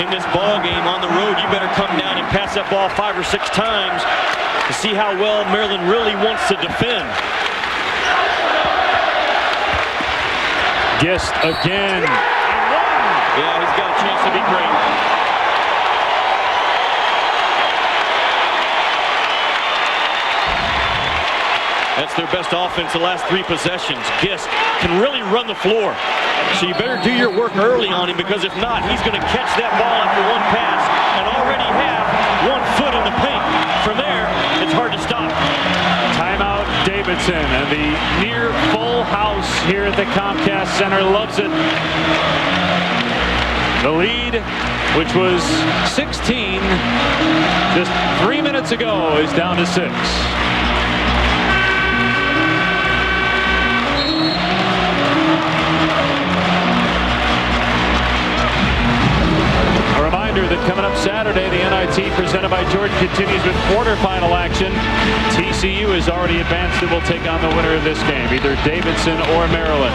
in this ball game on the road. You better come down and pass that ball 5 or 6 times to see how well Maryland really wants to defend. Gist again. Yeah, he's got a chance to be great. That's their best offense the last 3 possessions. Gist can really run the floor. So you better do your work early on him, because if not, he's going to catch that ball after 1 pass and already have 1 foot in the paint. From there, it's hard to stop. Timeout Davidson, and the near full house here at the Comcast Center loves it. The lead, which was 16 just 3 minutes ago, is down to 6. That coming up Saturday, the NIT presented by Jordan continues with quarterfinal action. TCU has already advanced and will take on the winner of this game, either Davidson or Maryland.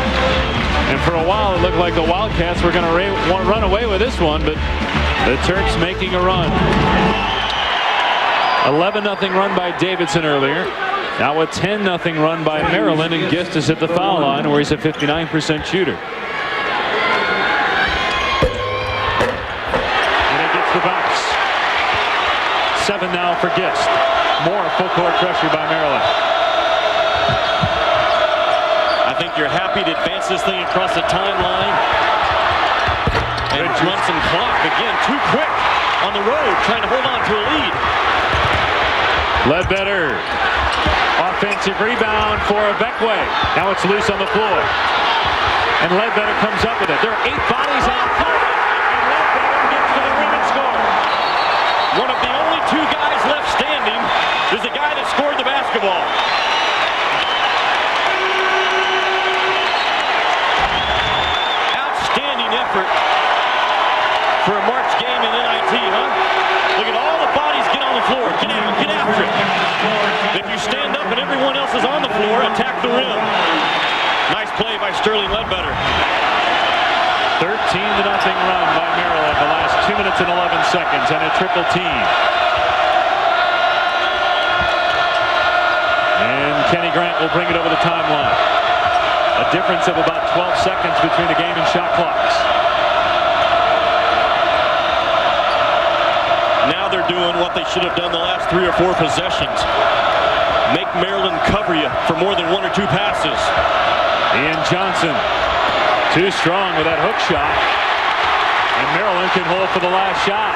And for a while, it looked like the Wildcats were going to run away with this one, but the Terps making a run. 11-0 run by Davidson earlier. Now a 10-0 run by Maryland, and Gist is at the foul line where he's a 59% shooter. The bounce. 7 now for Gist. More full court pressure by Maryland. I think you're happy to advance this thing across the timeline and run some clock. Again, too quick on the road, trying to hold on to a lead. Ledbetter. Offensive rebound for Ebekwe. Now it's loose on the floor. And Ledbetter comes up with it. There are 8 bodies on the floor. One of the only 2 guys left standing is the guy that scored the basketball. Outstanding effort for a March game in NIT, huh? Look at all the bodies get on the floor. Get out, get after it. If you stand up and everyone else is on the floor, attack the rim. Nice play by Sterling Ledbetter. 13-0 run by Maryland the last 2 minutes and 11 seconds, and a triple team. And Kenny Grant will bring it over the timeline. A difference of about 12 seconds between the game and shot clocks. Now they're doing what they should have done the last 3 or 4 possessions. Make Maryland cover you for more than 1 or 2 passes. Ian Johnson, too strong with that hook shot. And Maryland can hold for the last shot.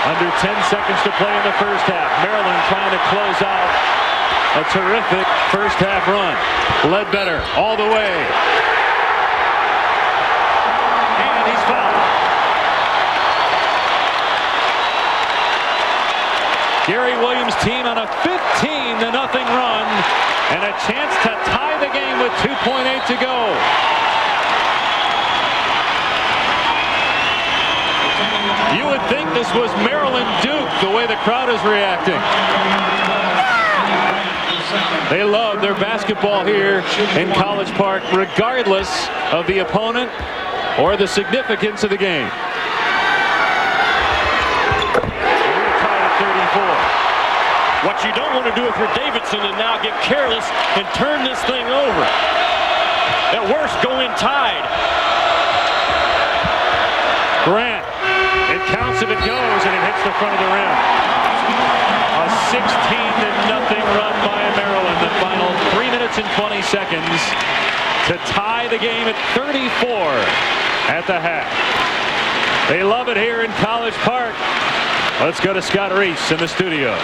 Under 10 seconds to play in the first half. Maryland trying to close out a terrific first half run. Ledbetter all the way. And he's fouled. Gary Williams' team on a 15-0 run and a chance to tie the game with 2.8 to go. You would think this was Maryland Duke, the way the crowd is reacting. They love their basketball here in College Park, regardless of the opponent or the significance of the game. We're tied at 34. What you don't want to do if you're Davidson is now get careless and turn this thing over. At worst, go in tied. Grant. It counts if it goes, and it hits the front of the rim. A 16-0 run by Maryland. The final 3 minutes and 20 seconds to tie the game at 34 at the half. They love it here in College Park. Let's go to Scott Reese in the studio.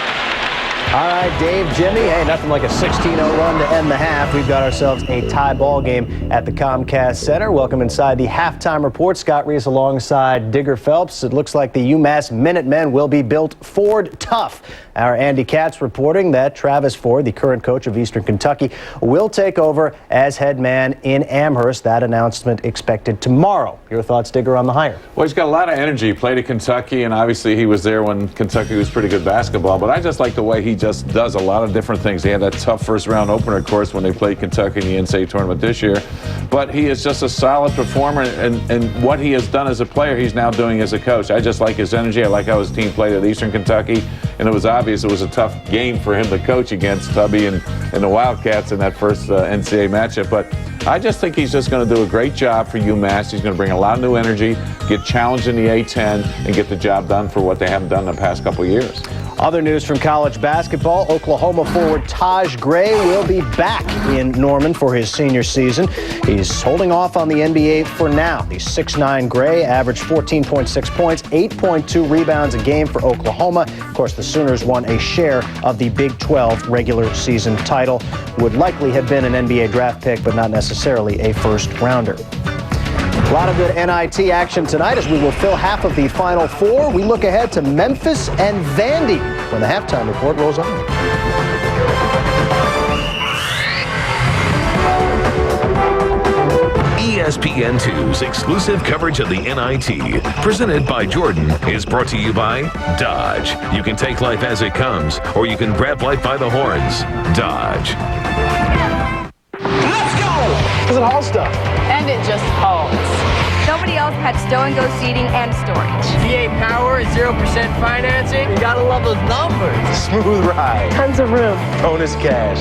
All right, Dave, Jimmy. Hey, nothing like a 16-0 run to end the half. We've got ourselves a tie ball game at the Comcast Center. Welcome inside the halftime report. Scott Reese alongside Digger Phelps. It looks like the UMass Minutemen will be built Ford tough. Our Andy Katz reporting that Travis Ford, the current coach of Eastern Kentucky, will take over as head man in Amherst. That announcement expected tomorrow. Your thoughts, Digger, on the hire? Well, he's got a lot of energy. He played at Kentucky, and obviously he was there when Kentucky was pretty good basketball. But I just like the way he just does a lot of different things. He had that tough first-round opener, of course, when they played Kentucky in the NCAA tournament this year. But he is just a solid performer, and what he has done as a player, he's now doing as a coach. I just like his energy. I like how his team played at Eastern Kentucky, and it was obvious it was a tough game for him to coach against Tubby and the Wildcats in that first NCAA matchup. But I just think he's just going to do a great job for UMass. He's going to bring a lot of new energy, get challenged in the A-10, and get the job done for what they haven't done in the past couple of years. Other news from college basketball, Oklahoma forward Taj Gray will be back in Norman for his senior season. He's holding off on the NBA for now. The 6'9" Gray averaged 14.6 points, 8.2 rebounds a game for Oklahoma. Of course, the Sooners won a share of the Big 12 regular season title. Would likely have been an NBA draft pick, but not necessarily a first rounder. A lot of good NIT action tonight as we will fill half of the Final Four. We look ahead to Memphis and Vandy when the halftime report rolls on. ESPN2's exclusive coverage of the NIT, presented by Jordan, is brought to you by Dodge. You can take life as it comes, or you can grab life by the horns. Dodge. Let's go! It's an all stuff. And it just hauls. Nobody else had stow-and-go seating and storage. VA Power, 0% financing. You gotta love those numbers. Smooth ride. Tons of room. Bonus cash.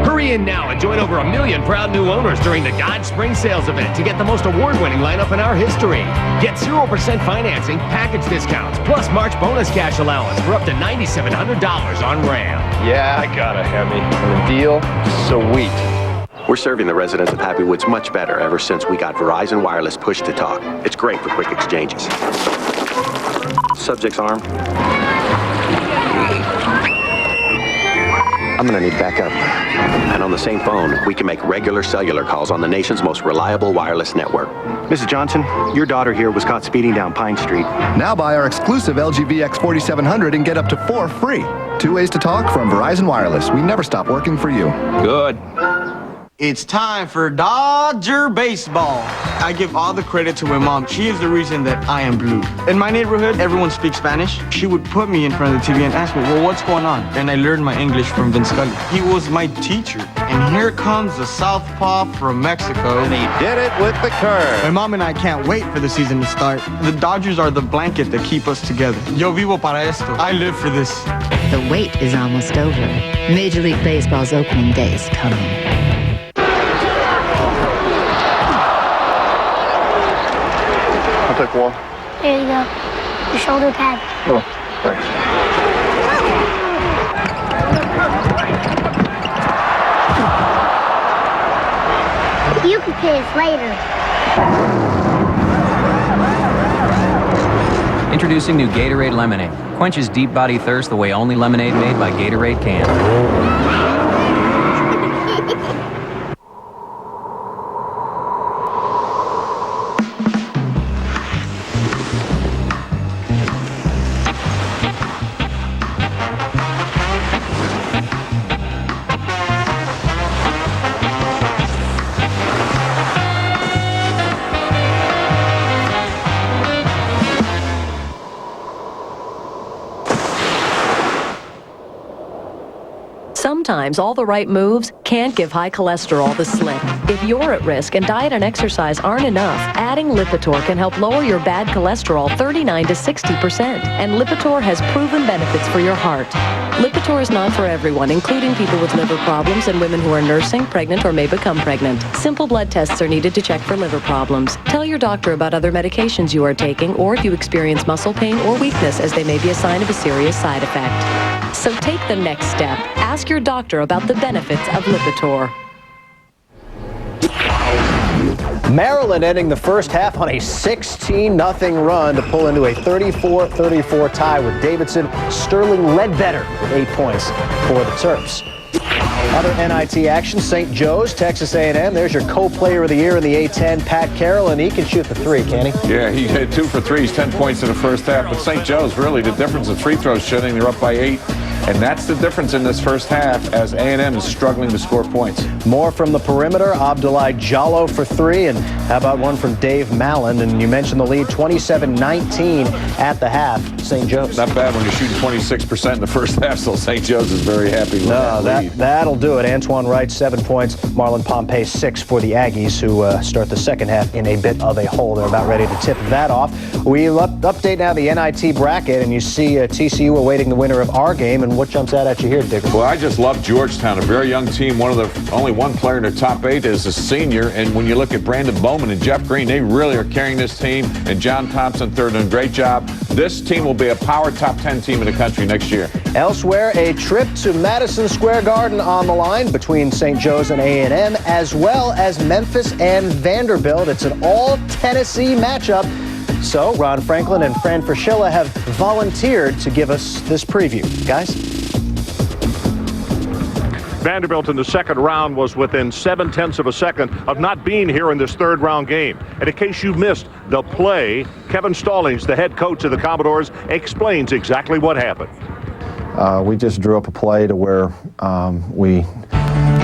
Hurry in now and join over 1 million proud new owners during the Dodge Spring Sales event to get the most award-winning lineup in our history. Get 0% financing, package discounts, plus March bonus cash allowance for up to $9,700 on Ram. Yeah, I got a Hemi. And the deal, sweet. We're serving the residents of Happy Woods much better ever since we got Verizon Wireless Push to Talk. It's great for quick exchanges. Subject's arm. I'm gonna need backup. And on the same phone, we can make regular cellular calls on the nation's most reliable wireless network. Mrs. Johnson, your daughter here was caught speeding down Pine Street. Now buy our exclusive LG VX 4700 and get up to 4 free. 2 ways to talk from Verizon Wireless. We never stop working for you. Good. It's time for Dodger baseball. I give all the credit to my mom. She is the reason that I am blue. In my neighborhood, everyone speaks Spanish. She would put me in front of the TV and ask me, well, what's going on? And I learned my English from Vince Scully. He was my teacher. And here comes the southpaw from Mexico. And he did it with the curve. My mom and I can't wait for the season to start. The Dodgers are the blanket that keep us together. Yo vivo para esto. I live for this. The wait is almost over. Major League Baseball's opening day is coming. I'll take one. There you go. Your shoulder pad. Oh, thanks. You can piss later. Introducing new Gatorade Lemonade. Quenches deep body thirst the way only lemonade made by Gatorade can. Sometimes all the right moves can't give high cholesterol the slip. If you're at risk and diet and exercise aren't enough, adding Lipitor can help lower your bad cholesterol 39 to 60%. And Lipitor has proven benefits for your heart. Lipitor is not for everyone, including people with liver problems and women who are nursing, pregnant, or may become pregnant. Simple blood tests are needed to check for liver problems. Tell your doctor about other medications you are taking or if you experience muscle pain or weakness, as they may be a sign of a serious side effect. So take the next step. Ask your doctor about the benefits of Lipitor. Maryland ending the first half on a 16-0 run to pull into a 34-34 tie with Davidson. Sterling Ledbetter with 8 points for the Terps. Other NIT action, St. Joe's, Texas A&M. There's your co-player of the year in the A-10, Pat Carroll, and he can shoot the three, can he? Yeah, he hit 2 for 3. He's 10 points in the first half. But St. Joe's, really, the difference is free throws shooting. They're up by 8. And that's the difference in this first half as A&M is struggling to score points. More from the perimeter, Abdoulaye Diallo for 3. And how about one from Dave Malin? And you mentioned the lead, 27-19 at the half, St. Joe's. Not bad when you're shooting 26% in the first half, so St. Joe's is very happy with that lead. That'll do it. Antoine Wright, 7 points. Marlon Pompey, 6 for the Aggies, who start the second half in a bit of a hole. They're about ready to tip that off. We'll update now the NIT bracket, and you see TCU awaiting the winner of our game. And what jumps out at you here, Digger? Well, I just love Georgetown, a very young team. Only one player in the top 8 is a senior. And when you look at Brandon Bowman and Jeff Green, they really are carrying this team. And John Thompson, third, doing a great job. This team will be a power top 10 team in the country next year. Elsewhere, a trip to Madison Square Garden on the line between St. Joe's and A&M, as well as Memphis and Vanderbilt. It's an all-Tennessee matchup. So Ron Franklin and Fran Fraschilla have volunteered to give us this preview. Guys? Vanderbilt in the second round was within 0.7 of a second of not being here in this third round game. And in case you missed the play, Kevin Stallings, the head coach of the Commodores, explains exactly what happened. We just drew up a play to where we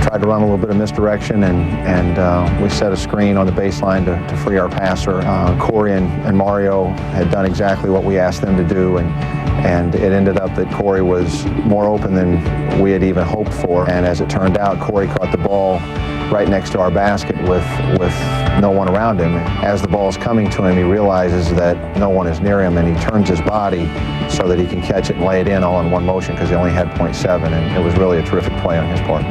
tried to run a little bit of misdirection, and we set a screen on the baseline to free our passer. Corey and Mario had done exactly what we asked them to do, and it ended up that Corey was more open than we had even hoped for. And as it turned out, Corey caught the ball right next to our basket with no one around him. As the ball is coming to him, he realizes that no one is near him, and he turns his body so that he can catch it and lay it in all in one motion, because he only had 0.7, and it was really a terrific play on his part.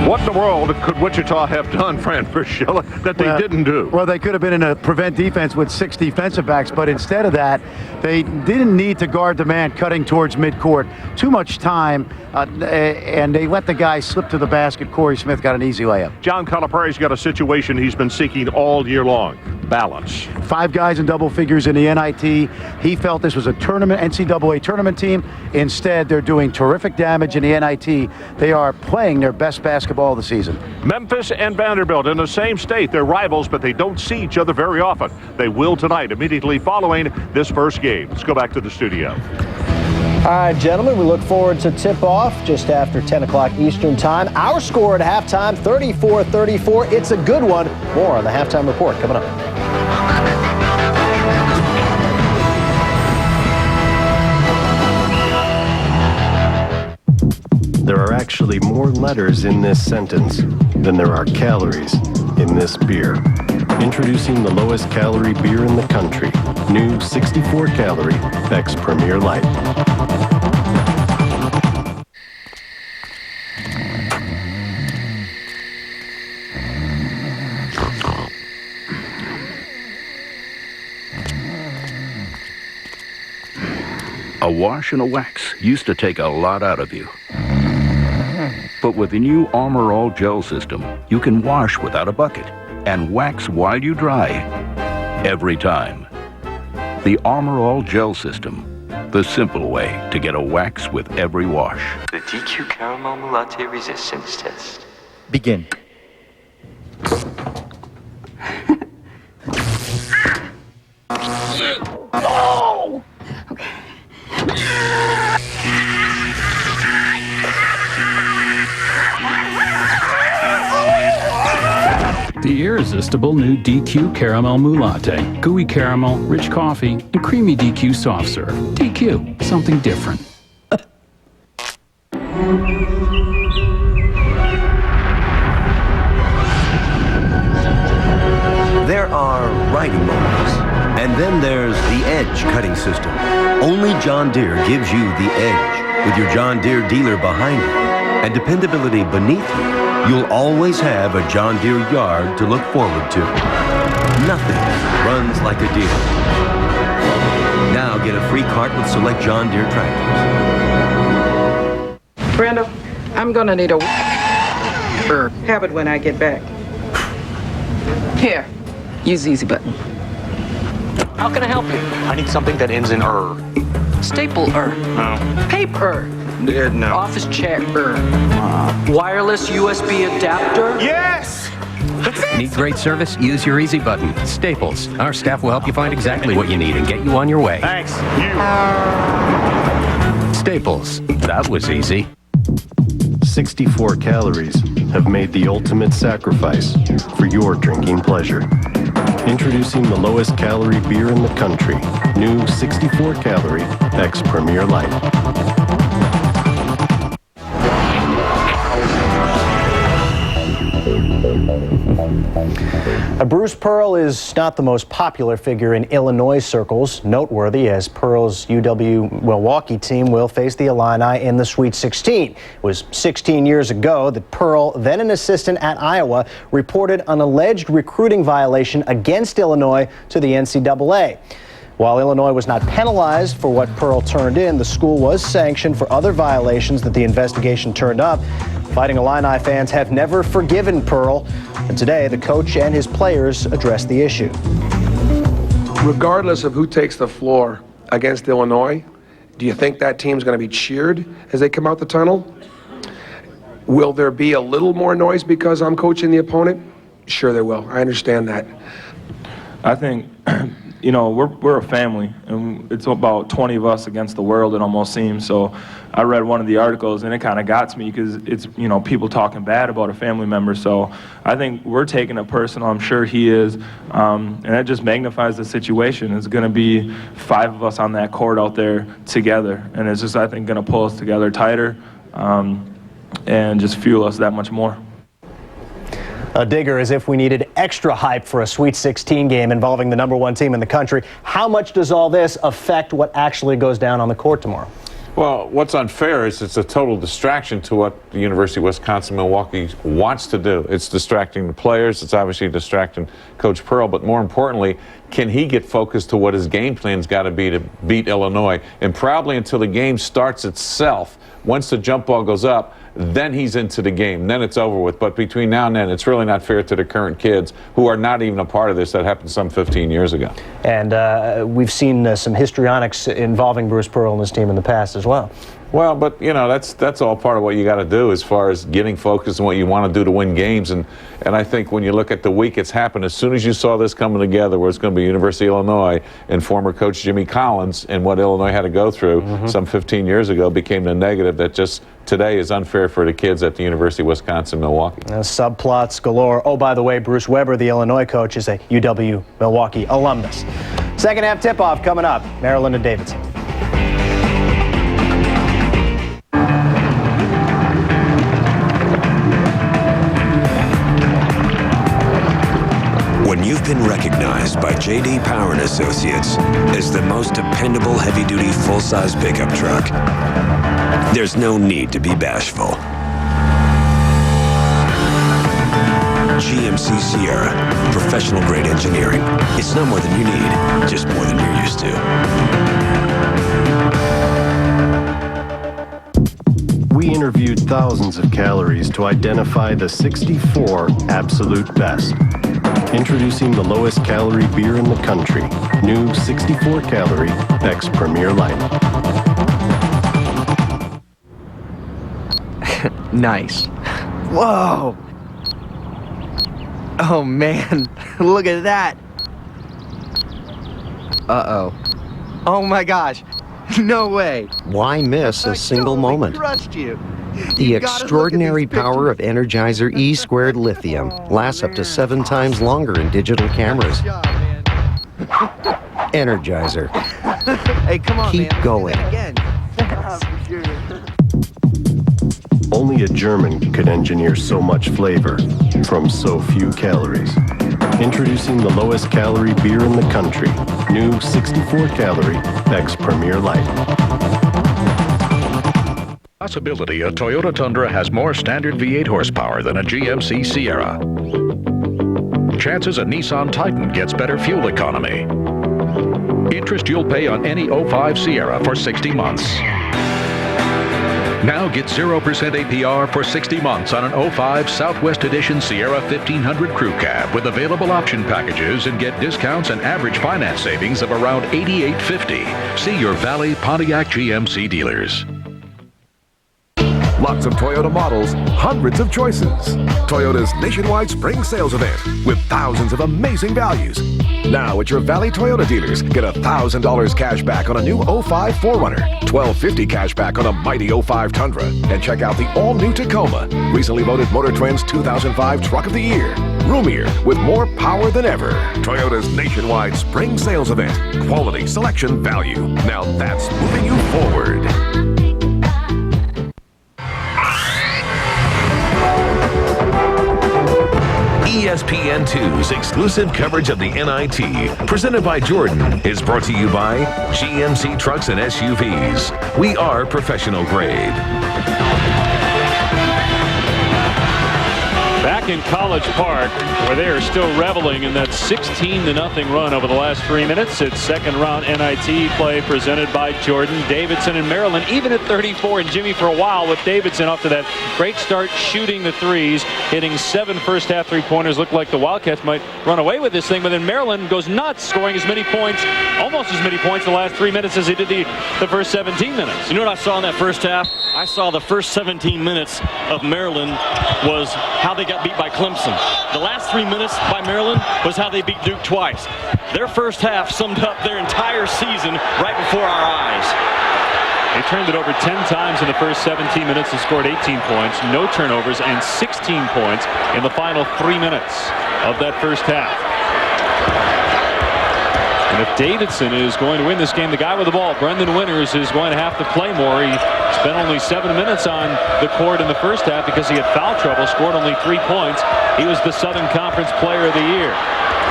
What in the world could Wichita have done, Fran Fraschilla, that they didn't do? Well, they could have been in a prevent defense with 6 defensive backs, but instead of that, they didn't need to guard the man cutting towards midcourt. Too much time, and they let the guy slip to the basket. Corey Smith got an easy layup. John Calipari's got a situation he's been seeking all year long: balance. 5 guys in double figures in the NIT. He felt this was a tournament, NCAA tournament team. Instead, they're doing terrific damage in the NIT. They are playing their best basketball of the season. Memphis and Vanderbilt in the same state. They're rivals, but they don't see each other very often. They will tonight, immediately following this first game. Let's go back to the studio. All right, gentlemen, we look forward to tip-off just after 10 o'clock Eastern time. Our score at halftime, 34-34. It's a good one. More on the halftime report coming up. There are actually more letters in this sentence than there are calories in this beer. Introducing the lowest calorie beer in the country. New 64-calorie Beck's Premier Light. A wash and a wax used to take a lot out of you. But with the new Armor All Gel system, you can wash without a bucket and wax while you dry. Every time. The Armor All Gel system. The simple way to get a wax with every wash. The DQ Caramel Latte Resistance Test. Begin. Oh! The irresistible new DQ Caramel Mou Latte. Gooey caramel, rich coffee, and creamy DQ soft serve. DQ, something different. There are riding moments, and then there's the edge cutting system. Only John Deere gives you the edge. With your John Deere dealer behind you and dependability beneath you, you'll always have a John Deere yard to look forward to. Nothing runs like a Deere. Now get a free cart with select John Deere tractors. Brenda, I'm gonna need a have it when I get back. Here, use the easy button. How can I help you? I need something that ends in Stapler. No. Paper. No. Office chair. Wireless USB adapter. Yes! Need great service? Use your easy button. Staples. Our staff will help you find exactly what you need and get you on your way. Thanks. Staples. That was easy. 64 calories have made the ultimate sacrifice for your drinking pleasure. Introducing the lowest calorie beer in the country. New 64-calorie Beck's Premier Light. Bruce Pearl is not the most popular figure in Illinois circles. Noteworthy as Pearl's UW Milwaukee team will face the Illini in the Sweet 16. It was 16 years ago that Pearl, then an assistant at Iowa, reported an alleged recruiting violation against Illinois to the NCAA. While Illinois was not penalized for what Pearl turned in, the school was sanctioned for other violations that the investigation turned up. Fighting Illini fans have never forgiven Pearl, and today the coach and his players addressed the issue. Regardless of who takes the floor against Illinois, do you think that team's going to be cheered as they come out the tunnel? Will there be a little more noise because I'm coaching the opponent? Sure there will. I understand that. I think, you know, we're a family, and it's about 20 of us against the world, it almost seems. So I read one of the articles, and it kind of got to me because it's, you know, people talking bad about a family member. So I think we're taking it personal. I'm sure he is, and that just magnifies the situation. It's going to be 5 of us on that court out there together, and it's just, I think, going to pull us together tighter and just fuel us that much more. A digger as if we needed extra hype for a Sweet 16 game involving the #1 team in the country. How much does all this affect what actually goes down on the court tomorrow? Well, what's unfair is it's a total distraction to what the University of Wisconsin-Milwaukee wants to do. It's distracting the players. It's obviously distracting Coach Pearl. But more importantly, can he get focused to what his game plan's got to be to beat Illinois? And probably until the game starts itself, once the jump ball goes up, then he's into the game. Then it's over with. But between now and then, it's really not fair to the current kids who are not even a part of this. That happened some 15 years ago. And we've seen some histrionics involving Bruce Pearl and his team in the past as well. Well, but that's all part of what you got to do as far as getting focused on what you want to do to win games. And I think when you look at the week it's happened, as soon as you saw this coming together, where it's going to be University of Illinois and former coach Jimmy Collins and what Illinois had to go through some 15 years ago became the negative that just today is unfair for the kids at the University of Wisconsin-Milwaukee. Subplots galore. Oh, by the way, Bruce Weber, the Illinois coach, is a UW-Milwaukee alumnus. Second half tip-off coming up. Maryland and Davidson. When you've been recognized by J.D. Power & Associates as the most dependable heavy-duty full-size pickup truck, there's no need to be bashful. GMC Sierra, professional-grade engineering. It's not more than you need, just more than you're used to. We interviewed thousands of calories to identify the 64 absolute best. Introducing the lowest calorie beer in the country, new 64 calorie X Premier Light. Nice. Whoa! Oh man, look at that. Uh-oh. Oh my gosh, no way. Why miss a single moment? Crushed you. The extraordinary power of Energizer E² lithium lasts up to 7 times longer in digital cameras. Energizer. Hey, come on, Keep man. going. Again. Only a German could engineer so much flavor from so few calories. Introducing the lowest calorie beer in the country, new 64 calorie X Premier Light. Possibility a Toyota Tundra has more standard V8 horsepower than a GMC Sierra. Chances a Nissan Titan gets better fuel economy. Interest you'll pay on any 05 Sierra for 60 months. Now get 0% APR for 60 months on an 05 Southwest Edition Sierra 1500 Crew Cab with available option packages and get discounts and average finance savings of around $88.50. See your Valley Pontiac GMC dealers. Lots of Toyota models, hundreds of choices. Toyota's nationwide spring sales event with thousands of amazing values. Now at your Valley Toyota dealers, get $1,000 cash back on a new 05 4Runner, $1,250 cash back on a mighty 05 Tundra, and check out the all-new Tacoma, recently voted Motor Trend's 2005 Truck of the Year. Roomier with more power than ever. Toyota's nationwide spring sales event. Quality, selection, value. Now that's moving you forward. ESPN2's exclusive coverage of the NIT, presented by Jordan, is brought to you by GMC Trucks and SUVs. We are professional grade. Back in College Park, where they are still reveling in that 16-0 run over the last 3 minutes. It's second round NIT play presented by Jordan. Davidson and Maryland even at 34, and Jimmy for a while with Davidson off to that great start shooting the threes, hitting 7 first half three-pointers. Looked like the Wildcats might run away with this thing, but then Maryland goes nuts, scoring as many points, almost as many points the last 3 minutes as they did the first 17 minutes. You know what I saw in that first half? I saw the first 17 minutes of Maryland was how they got beat by Clemson. The last 3 minutes by Maryland was how they beat Duke twice. Their first half summed up their entire season right before our eyes. They turned it over 10 times in the first 17 minutes and scored 18 points, no turnovers, and 16 points in the final 3 minutes of that first half. And if Davidson is going to win this game, the guy with the ball, Brendan Winters, is going to have to play more. He spent only 7 minutes on the court in the first half because he had foul trouble, scored only 3 points. He was the Southern Conference Player of the Year.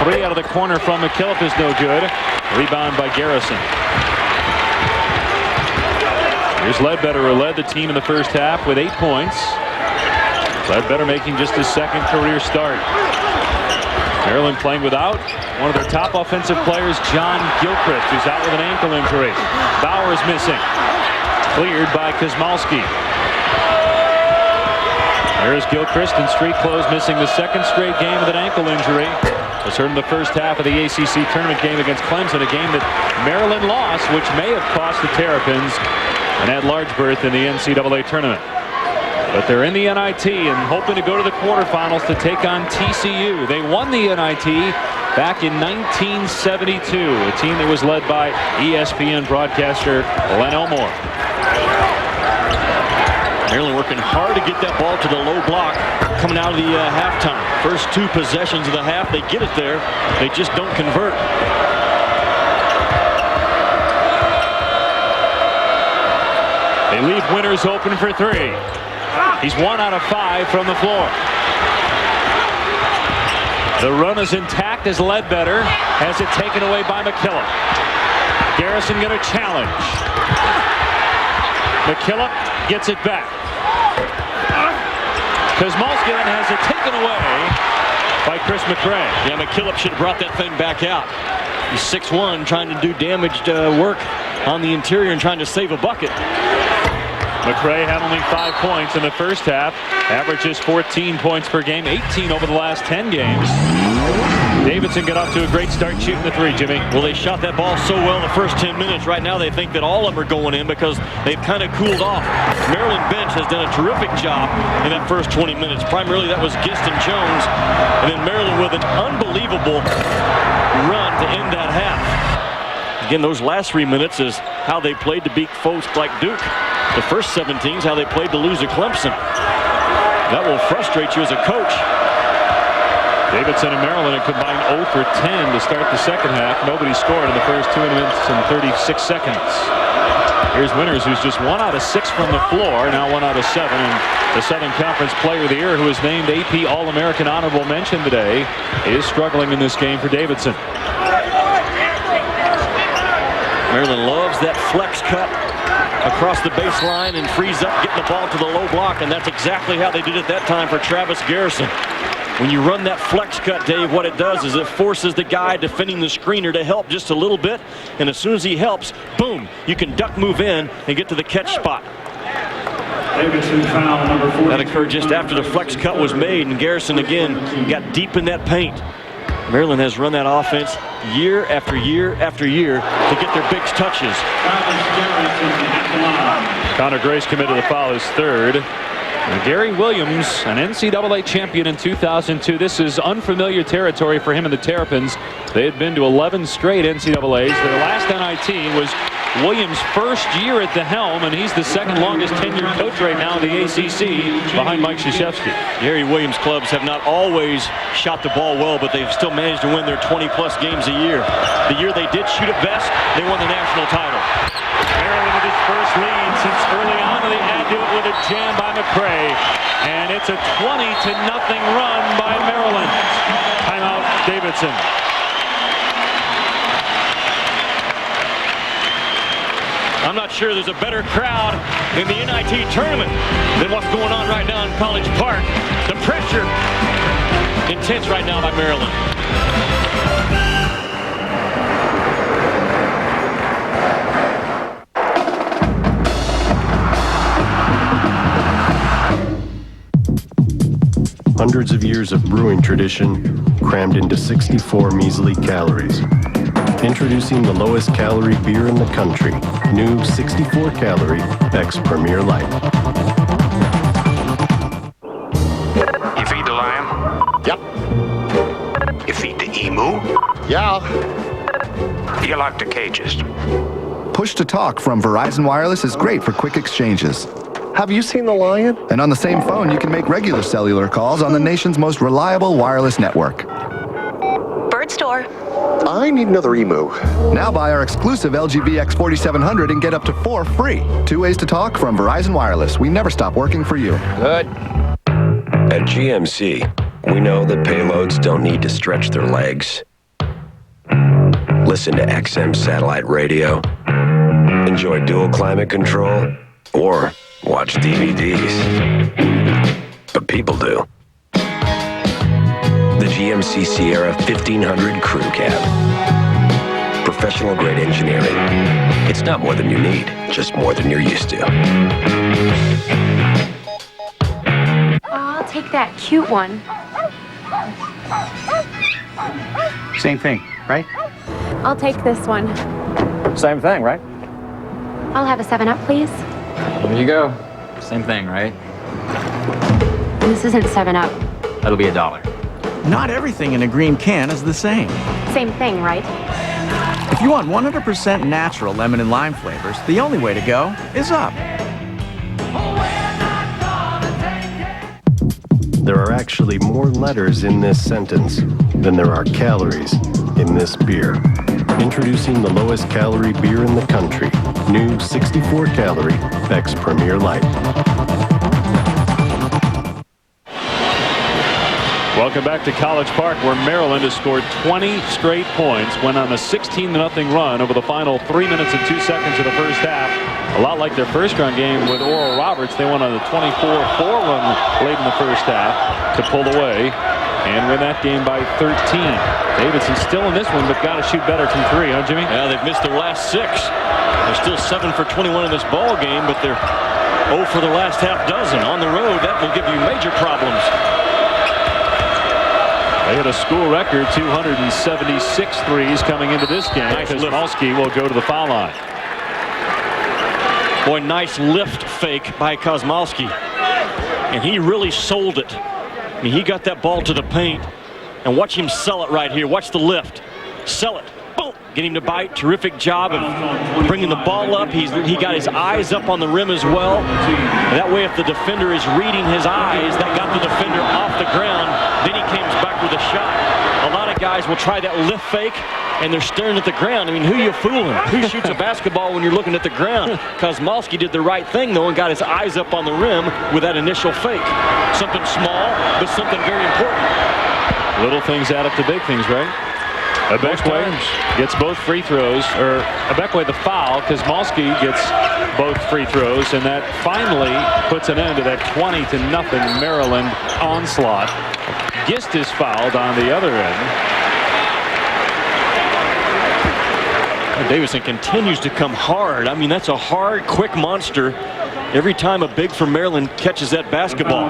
3 out of the corner from McKillop is no good. Rebound by Garrison. Here's Ledbetter, who led the team in the first half with 8 points. Ledbetter making just his second career start. Maryland playing without one of their top offensive players, John Gilchrist, who's out with an ankle injury. Bauer's missing. Cleared by Kosmalski. There's Gilchrist in street clothes, missing the second straight game with an ankle injury. Was hurt in the first half of the ACC tournament game against Clemson, a game that Maryland lost, which may have cost the Terrapins an at-large berth in the NCAA tournament. But they're in the NIT and hoping to go to the quarterfinals to take on TCU. They won the NIT back in 1972, a team that was led by ESPN broadcaster Len Elmore. Maryland working hard to get that ball to the low block coming out of the halftime. First 2 possessions of the half, they get it there. They just don't convert. They leave Winters open for 3. He's 1 out of 5 from the floor. The run is intact as Ledbetter has it taken away by McKillop. Garrison going to challenge. McKillop gets it back. Kosmalskian has it taken away by Chris McRae. Yeah, McKillop should have brought that thing back out. He's 6'1", trying to do damaged work on the interior and trying to save a bucket. McRae had only 5 points in the first half. Averages 14 points per game, 18 over the last 10 games. Davidson got off to a great start shooting the 3, Jimmy. Well, they shot that ball so well the first 10 minutes. Right now they think that all of them are going in because they've kind of cooled off. Maryland bench has done a terrific job in that first 20 minutes. Primarily that was Giston Jones. And then Maryland with an unbelievable run to end that half. Again, those last 3 minutes is how they played to beat folks like Duke. The first 17 is how they played to lose to Clemson. That will frustrate you as a coach. Davidson and Maryland had combined 0 for 10 to start the second half. Nobody scored in the first 2 minutes and 36 seconds. Here's Winters, who's just 1 out of 6 from the floor, now 1 out of 7. And the Southern Conference Player of the Year, who was named AP All-American Honorable Mention today, is struggling in this game for Davidson. Maryland loves that flex cut across the baseline and frees up getting the ball to the low block, and that's exactly how they did it that time for Travis Garrison. When you run that flex cut, Dave, what it does is it forces the guy defending the screener to help just a little bit, and as soon as he helps, boom, you can duck move in and get to the catch spot. Davidson foul number 4. That occurred just after the flex cut was made, and Garrison again got deep in that paint. Maryland has run that offense year after year after year to get their big touches. Connor Grace committed the foul, his 3rd. And Gary Williams, an NCAA champion in 2002. This is unfamiliar territory for him and the Terrapins. They had been to 11 straight NCAAs. Their last NIT was Williams' first year at the helm, and he's the second longest tenured coach right now in the ACC behind Mike Krzyzewski. Gary Williams' clubs have not always shot the ball well, but they've still managed to win their 20-plus games a year. The year they did shoot it best, they won the national title. Maryland with its first lead since early on. They add to it with a jam by McRae, and it's a 20-0 run by Maryland. Timeout, Davidson. I'm not sure there's a better crowd in the NIT tournament than what's going on right now in College Park. The pressure intense right now by Maryland. Hundreds of years of brewing tradition crammed into 64 measly calories. Introducing the lowest calorie beer in the country. New 64 calorie X Premier Light. You feed the lion? Yep. You feed the emu? Yeah. You like the cages? Push to talk from Verizon Wireless is great for quick exchanges. Have you seen the lion? And on the same phone, you can make regular cellular calls on the nation's most reliable wireless network. Bird store. I need another emu. Now buy our exclusive LG VX4700 and get up to 4 free. 2 ways to talk from Verizon Wireless. We never stop working for you. Good. At GMC, we know that payloads don't need to stretch their legs. Listen to XM satellite radio, enjoy dual climate control, or watch DVDs. But people do. The GMC Sierra 1500 Crew Cab. Professional grade engineering. It's not more than you need, just more than you're used to. I'll take that cute one. Same thing, right? I'll take this one. Same thing, right? I'll have a 7-Up, please. Here you go. Same thing, right? This isn't 7-Up. That'll be $1. Not everything in a green can is the same. Same thing, right? If you want 100% natural lemon and lime flavors, the only way to go is up. There are actually more letters in this sentence than there are calories in this beer. Introducing the lowest calorie beer in the country. New 64-calorie Beck's Premier Light. Welcome back to College Park, where Maryland has scored 20 straight points, went on a 16-0 run over the final 3 minutes and 2 seconds of the first half. A lot like their first-round game with Oral Roberts. They went on a 24-4 run late in the first half to pull away and win that game by 13. Davidson's still in this one, but got to shoot better from three, huh, Jimmy? Yeah, they've missed their last 6. They're still 7 for 21 in this ball game, but they're 0 for the last half dozen. On the road, that will give you major problems. They had a school record 276 threes coming into this game. Nice lift. Kosmalski will go to the foul line. Boy, nice lift fake by Kosmalski. And he really sold it. I mean, he got that ball to the paint. And watch him sell it right here. Watch the lift. Sell it. Boom. Get him to bite. Terrific job of bringing the ball up. He got his eyes up on the rim as well. That way, if the defender is reading his eyes, that got the defender off the ground. Then he comes back with a shot. A lot of guys will try that lift fake, and they're staring at the ground. I mean, who are you fooling? Who shoots a basketball when you're looking at the ground? Kosmalski did the right thing, though, and got his eyes up on the rim with that initial fake. Something small, but something very important. Little things add up to big things, right? Abekwe gets both free throws, or Abekwe the foul. Kosmalski gets both free throws, and that finally puts an end to that 20-0 Maryland onslaught. Gist is fouled on the other end. And Davidson continues to come hard. I mean, that's a hard, quick monster. Every time a big from Maryland catches that basketball.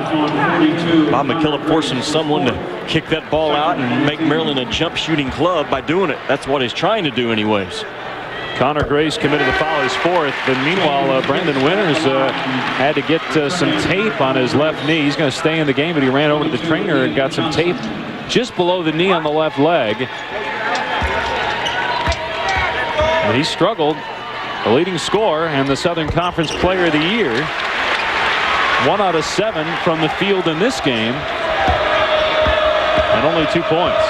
Bob McKillop forcing someone to kick that ball out and make Maryland a jump shooting club by doing it. That's what he's trying to do anyways. Connor Grace committed the foul, his 4th. But meanwhile, Brandon Winters had to get some tape on his left knee. He's going to stay in the game, but he ran over to the trainer and got some tape just below the knee on the left leg. And he struggled. The leading scorer and the Southern Conference Player of the Year. 1 out of 7 from the field in this game. And only 2 points.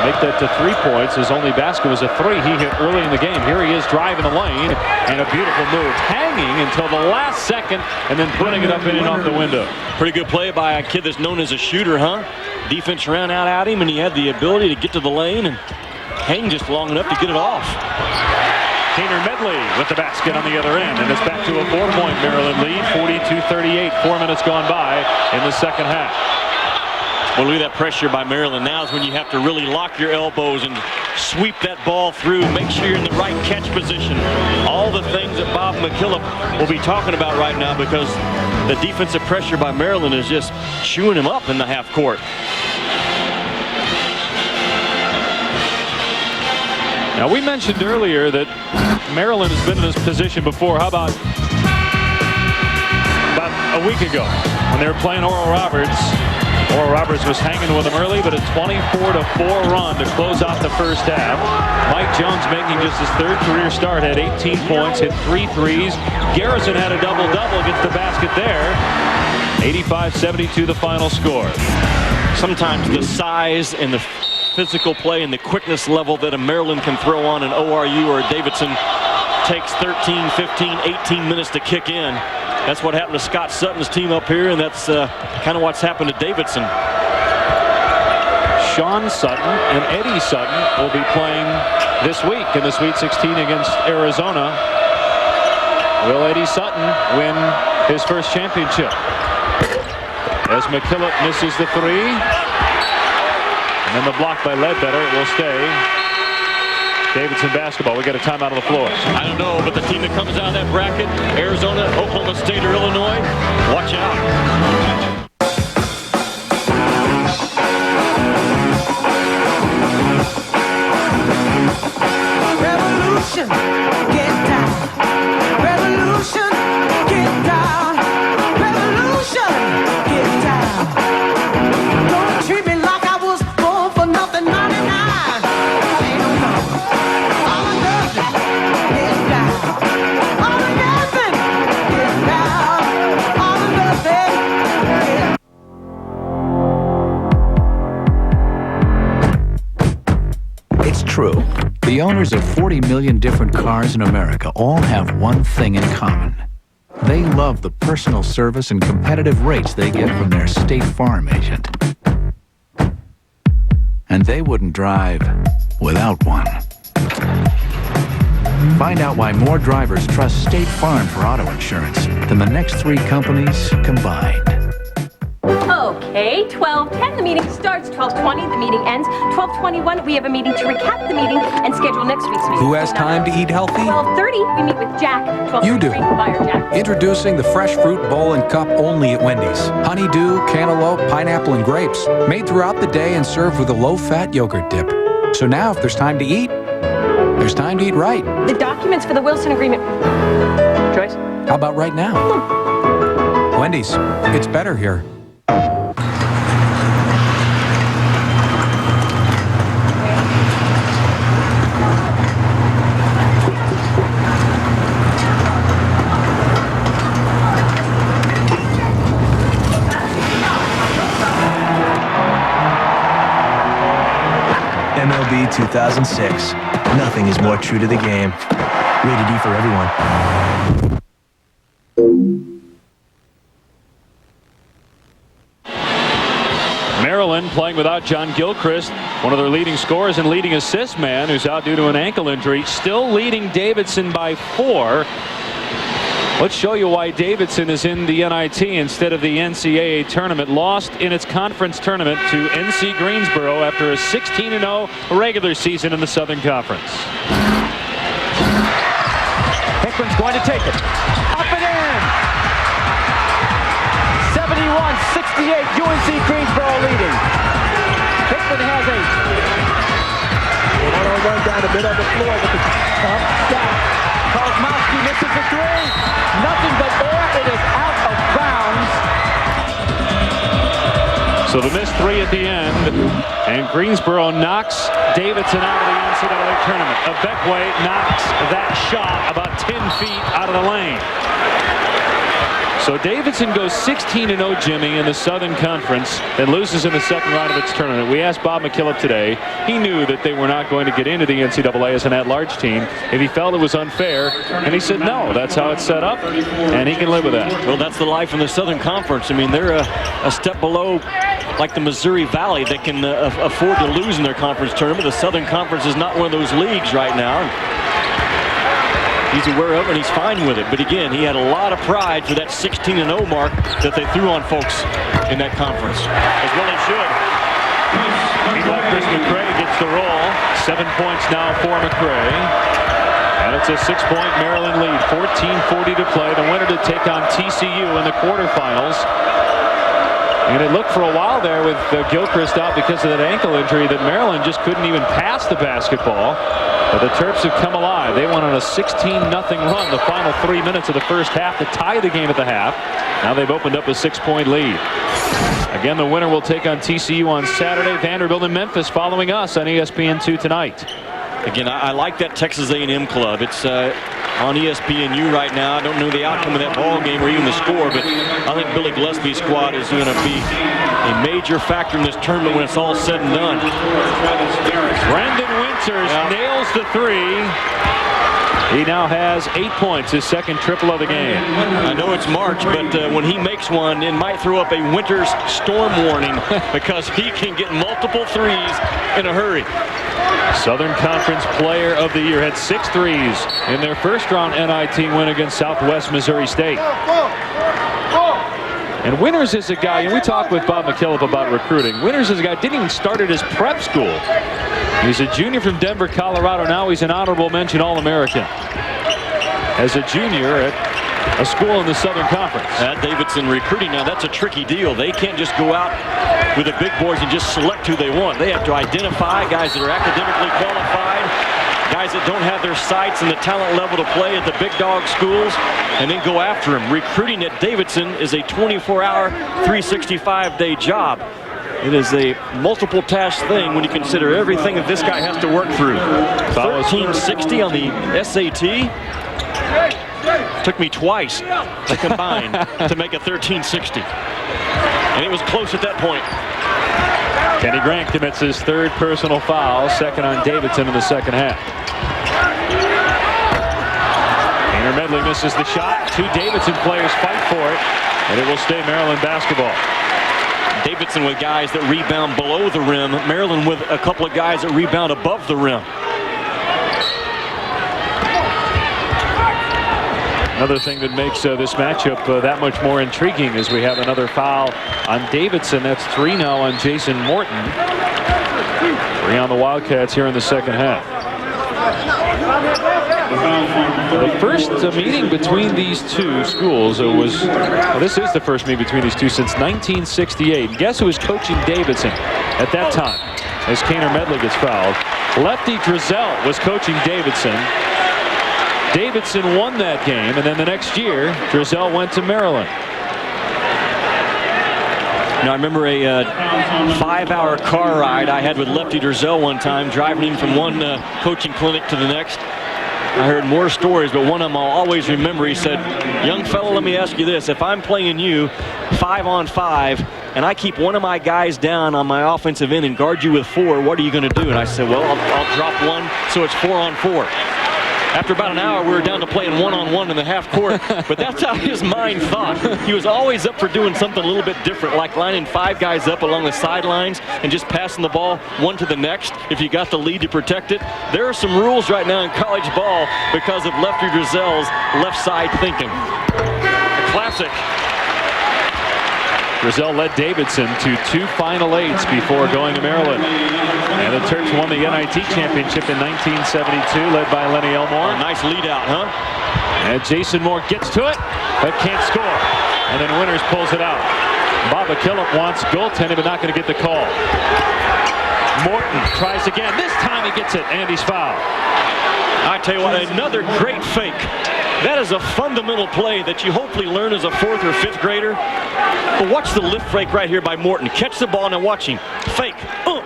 Make that to 3 points. His only basket was a 3 he hit early in the game. Here he is driving the lane, and a beautiful move, hanging until the last second and then putting it up in and off the window. Pretty good play by a kid that's known as a shooter, huh? Defense ran out at him, and he had the ability to get to the lane and hang just long enough to get it off. Kaner Medley with the basket on the other end, and it's back to a 4-point Maryland lead, 42-38. 4 minutes gone by in the second half. Well, look at that pressure by Maryland. Now is when you have to really lock your elbows and sweep that ball through. Make sure you're in the right catch position. All the things that Bob McKillop will be talking about right now, because the defensive pressure by Maryland is just chewing him up in the half court. Now, we mentioned earlier that Maryland has been in this position before. How about a week ago when they were playing Oral Roberts? Oral Roberts was hanging with them early, but a 24-4 run to close out the first half. Mike Jones making just his 3rd career start, had 18 points, hit 3 threes. Garrison had a double-double, gets the basket there. 85-72 the final score. Sometimes the size and the physical play and the quickness level that a Maryland can throw on an ORU or a Davidson takes 13, 15, 18 minutes to kick in. That's what happened to Scott Sutton's team up here, and that's kind of what's happened to Davidson. Sean Sutton and Eddie Sutton will be playing this week in the Sweet 16 against Arizona. Will Eddie Sutton win his first championship? As McKillop misses the 3. And then the block by Ledbetter will stay. Davidson basketball. We got a timeout on the floor. I don't know, but the team that comes out of that bracket, Arizona, Oklahoma State, or Illinois, watch out. Revolution, get down. Revolution, Owners of 40 million different cars in America all have one thing in common. They love the personal service and competitive rates they get from their State Farm agent. And they wouldn't drive without one. Find out why more drivers trust State Farm for auto insurance than the next 3 companies combined. Okay, 12:10, the meeting starts. 12:20, the meeting ends. 12:21, we have a meeting to recap the meeting and schedule next week's meeting. Who has time to eat healthy? 12:30, we meet with Jack. 12:33, You do. Fire Jack. Introducing the fresh fruit bowl and cup only at Wendy's. Honeydew, cantaloupe, pineapple, and grapes. Made throughout the day and served with a low-fat yogurt dip. So now, if there's time to eat, there's time to eat right. The documents for the Wilson agreement. Joyce? How about right now? Wendy's, it's better here. MLB 2006. Nothing is more true to the game. Rated E for everyone. Maryland playing without John Gilchrist, one of their leading scorers and leading assist man, who's out due to an ankle injury, still leading Davidson by 4. Let's show you why Davidson is in the NIT instead of the NCAA tournament. Lost in its conference tournament to NC Greensboro after a 16-0 regular season in the Southern Conference. Hickman's going to take it. Up and in! 71-68, UNC Greensboro leading. Hickman has a one-on-one down the middle of the floor with the pump down. Kozmowski misses the 3. Nothing but air. It is out of bounds. So the missed 3 at the end, and Greensboro knocks Davidson out of the NCAA tournament. Abekwe knocks that shot about 10 feet out of the lane. So Davidson goes 16-0, Jimmy, in the Southern Conference and loses in the second round of its tournament. We asked Bob McKillop today. He knew that they were not going to get into the NCAA as an at-large team if he felt it was unfair. And he said, no, that's how it's set up, and he can live with that. Well, that's the life in the Southern Conference. I mean, they're a step below, like the Missouri Valley, that can afford to lose in their conference tournament. The Southern Conference is not one of those leagues right now. He's aware of it, and he's fine with it. But again, he had a lot of pride for that 16-0 mark that they threw on folks in that conference. As well he should. Meanwhile, Chris McCray gets the roll. 7 points now for McCray. And it's a 6-point Maryland lead. 14:40 to play. The winner to take on TCU in the quarterfinals. And it looked for a while there with Gilchrist out because of that ankle injury that Maryland just couldn't even pass the basketball. But the Terps have come alive. They went on a 16-0 run the final 3 minutes of the first half to tie the game at the half. Now they've opened up a 6-point lead. Again, the winner will take on TCU on Saturday. Vanderbilt and Memphis following us on ESPN2 tonight. Again, I like that Texas A&M club. It's on ESPNU right now. I don't know the outcome of that ball game or even the score, but I think Billy Gillespie's squad is going to be a major factor in this tournament when it's all said and done. Brendan Winters nails the 3. He now has 8 points, his second triple of the game. I know it's March, but when he makes one, it might throw up a Winters storm warning because he can get multiple threes in a hurry. Southern Conference Player of the Year, had 6 threes in their first round NIT win against Southwest Missouri State. And Winters is a guy, and we talked with Bob McKillop about recruiting. Winters is a guy, didn't even start at his prep school. He's a junior from Denver, Colorado. Now he's an honorable mention All-American as a junior at a school in the Southern Conference. At Davidson recruiting, now that's a tricky deal. They can't just go out with the big boys and just select who they want. They have to identify guys that are academically qualified, guys that don't have their sights and the talent level to play at the big dog schools, and then go after them. Recruiting at Davidson is a 24-hour, 365-day job. It is a multiple task thing when you consider everything that this guy has to work through. 1360 on the SAT. Took me twice to combine to make a 1360. And it was close at that point. Kenny Grant commits his 3rd personal foul, second on Davidson in the second half. Medley misses the shot. 2 Davidson players fight for it, and it will stay Maryland basketball. Davidson with guys that rebound below the rim. Maryland with a couple of guys that rebound above the rim. Another thing that makes this matchup that much more intriguing is we have another foul on Davidson. That's 3 now on Jason Morton. 3 on the Wildcats here in the second half. The first meeting between these two schools this is the first meeting between these two since 1968. And guess who was coaching Davidson at that time as Kaner Medley gets fouled? Lefty Drizel was coaching Davidson. Davidson won that game, and then the next year, Drizel went to Maryland. Now, I remember a 5-hour car ride I had with Lefty Drizel one time, driving him from one coaching clinic to the next. I heard more stories, but one of them I'll always remember. He said, "Young fella, let me ask you this. If I'm playing you 5-on-5, and I keep one of my guys down on my offensive end and guard you with 4, what are you going to do?" And I said, "Well, I'll drop 1, so it's 4-on-4. After about an hour, we were down to playing 1-on-1 in the half court, but that's how his mind thought. He was always up for doing something a little bit different, like lining 5 guys up along the sidelines and just passing the ball one to the next if you got the lead to protect it. There are some rules right now in college ball because of Lefty Drizel's left side thinking. A classic. Drizel led Davidson to 2 Final 8s before going to Maryland. And the Terps won the NIT championship in 1972, led by Lenny Elmore. A nice lead out, huh? And Jason Moore gets to it, but can't score. And then Winters pulls it out. Bob McKillop wants goaltending, but not going to get the call. Morton tries again. This time he gets it, and he's fouled. I tell you what, another great fake. That is a fundamental play that you hopefully learn as a 4th or 5th grader. But watch the lift fake right here by Morton. Catch the ball, now watch him. Fake.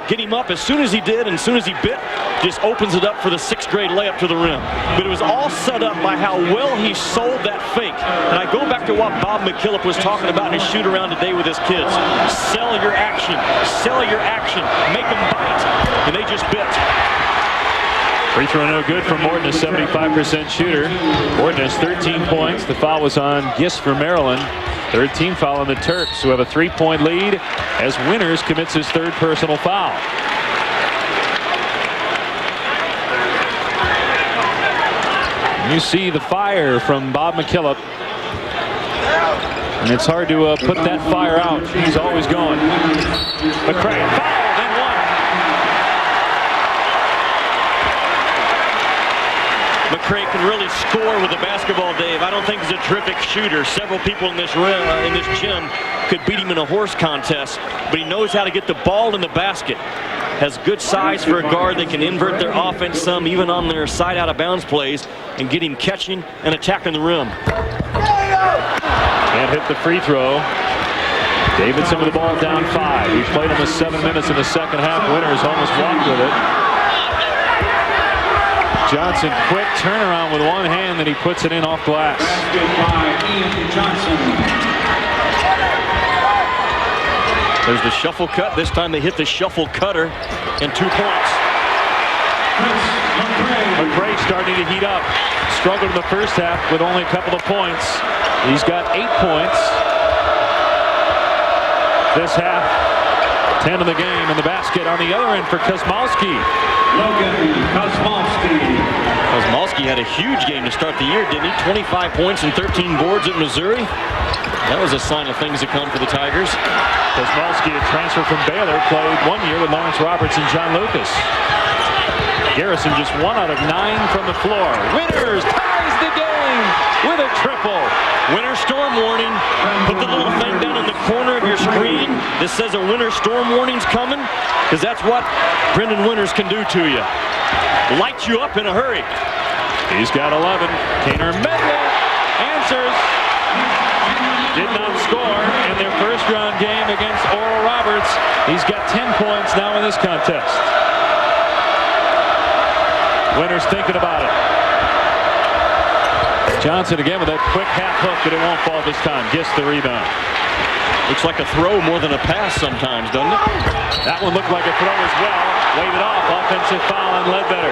Get him up as soon as he did, and as soon as he bit, just opens it up for the 6th grade layup to the rim. But it was all set up by how well he sold that fake. And I go back to what Bob McKillop was talking about in his shoot-around today with his kids. Sell your action. Sell your action. Make them bite. And they just bit. Free throw no good for Morton, a 75% shooter. Morton has 13 points. The foul was on Gist for Maryland. 3rd team foul on the Terps, who have a 3-point lead as Winters commits his 3rd personal foul. And you see the fire from Bob McKillop. And it's hard to put that fire out. He's always going. McCray, foul, then 1. McCray can really score with the basketball, Dave. I don't think he's a terrific shooter. Several people in this gym could beat him in a horse contest, but he knows how to get the ball in the basket. Has good size for a guard. They can invert their offense some, even on their side out of bounds plays, and get him catching and attacking the rim. Can't hit the free throw. Davidson with the ball down 5. He played almost 7 minutes in the second half. Winters almost walked with it. Johnson, quick turnaround with one hand, then he puts it in off glass. There's the shuffle cut. This time they hit the shuffle cutter and 2 points. McCray starting to heat up. Struggled in the first half with only a couple of points. He's got 8 points this half. 10 in the game, and the basket on the other end for Kosmowski. Kosmowski had a huge game to start the year, didn't he? 25 points and 13 boards at Missouri. That was a sign of things to come for the Tigers. Kosmowski, a transfer from Baylor, played 1 year with Lawrence Roberts and John Lucas. Garrison just 1 out of 9 from the floor. Winters ties the game with a triple. Winter storm warning. Put the little thing down in the corner of your screen that says a winter storm warning's coming, because that's what Brendan Winters can do to you. Light you up in a hurry. He's got 11. Kaner Medley answers. Did not score in their first round game against Oral Roberts. He's got 10 points now in this contest. Winters thinking about it. Johnson again with that quick half hook, but it won't fall this time. Gets the rebound. Looks like a throw more than a pass sometimes, doesn't it? That one looked like a throw as well. Waved it off. Offensive foul on Ledbetter.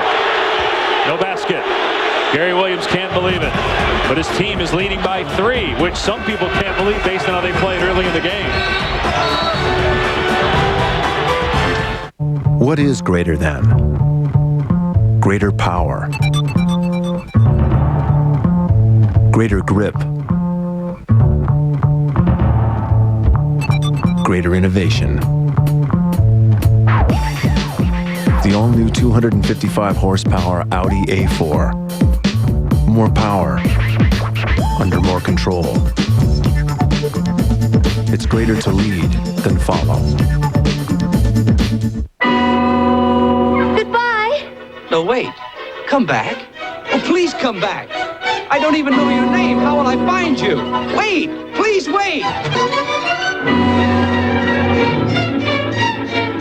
No basket. Gary Williams can't believe it, but his team is leading by 3, which some people can't believe based on how they played early in the game. What is greater than? Greater power. Greater grip. Greater innovation. The all-new 255 horsepower Audi A4. More power, under more control. It's greater to lead than follow. Goodbye. No, wait. Come back. Oh, please come back. I don't even know your name. How will I find you? Wait! Please wait!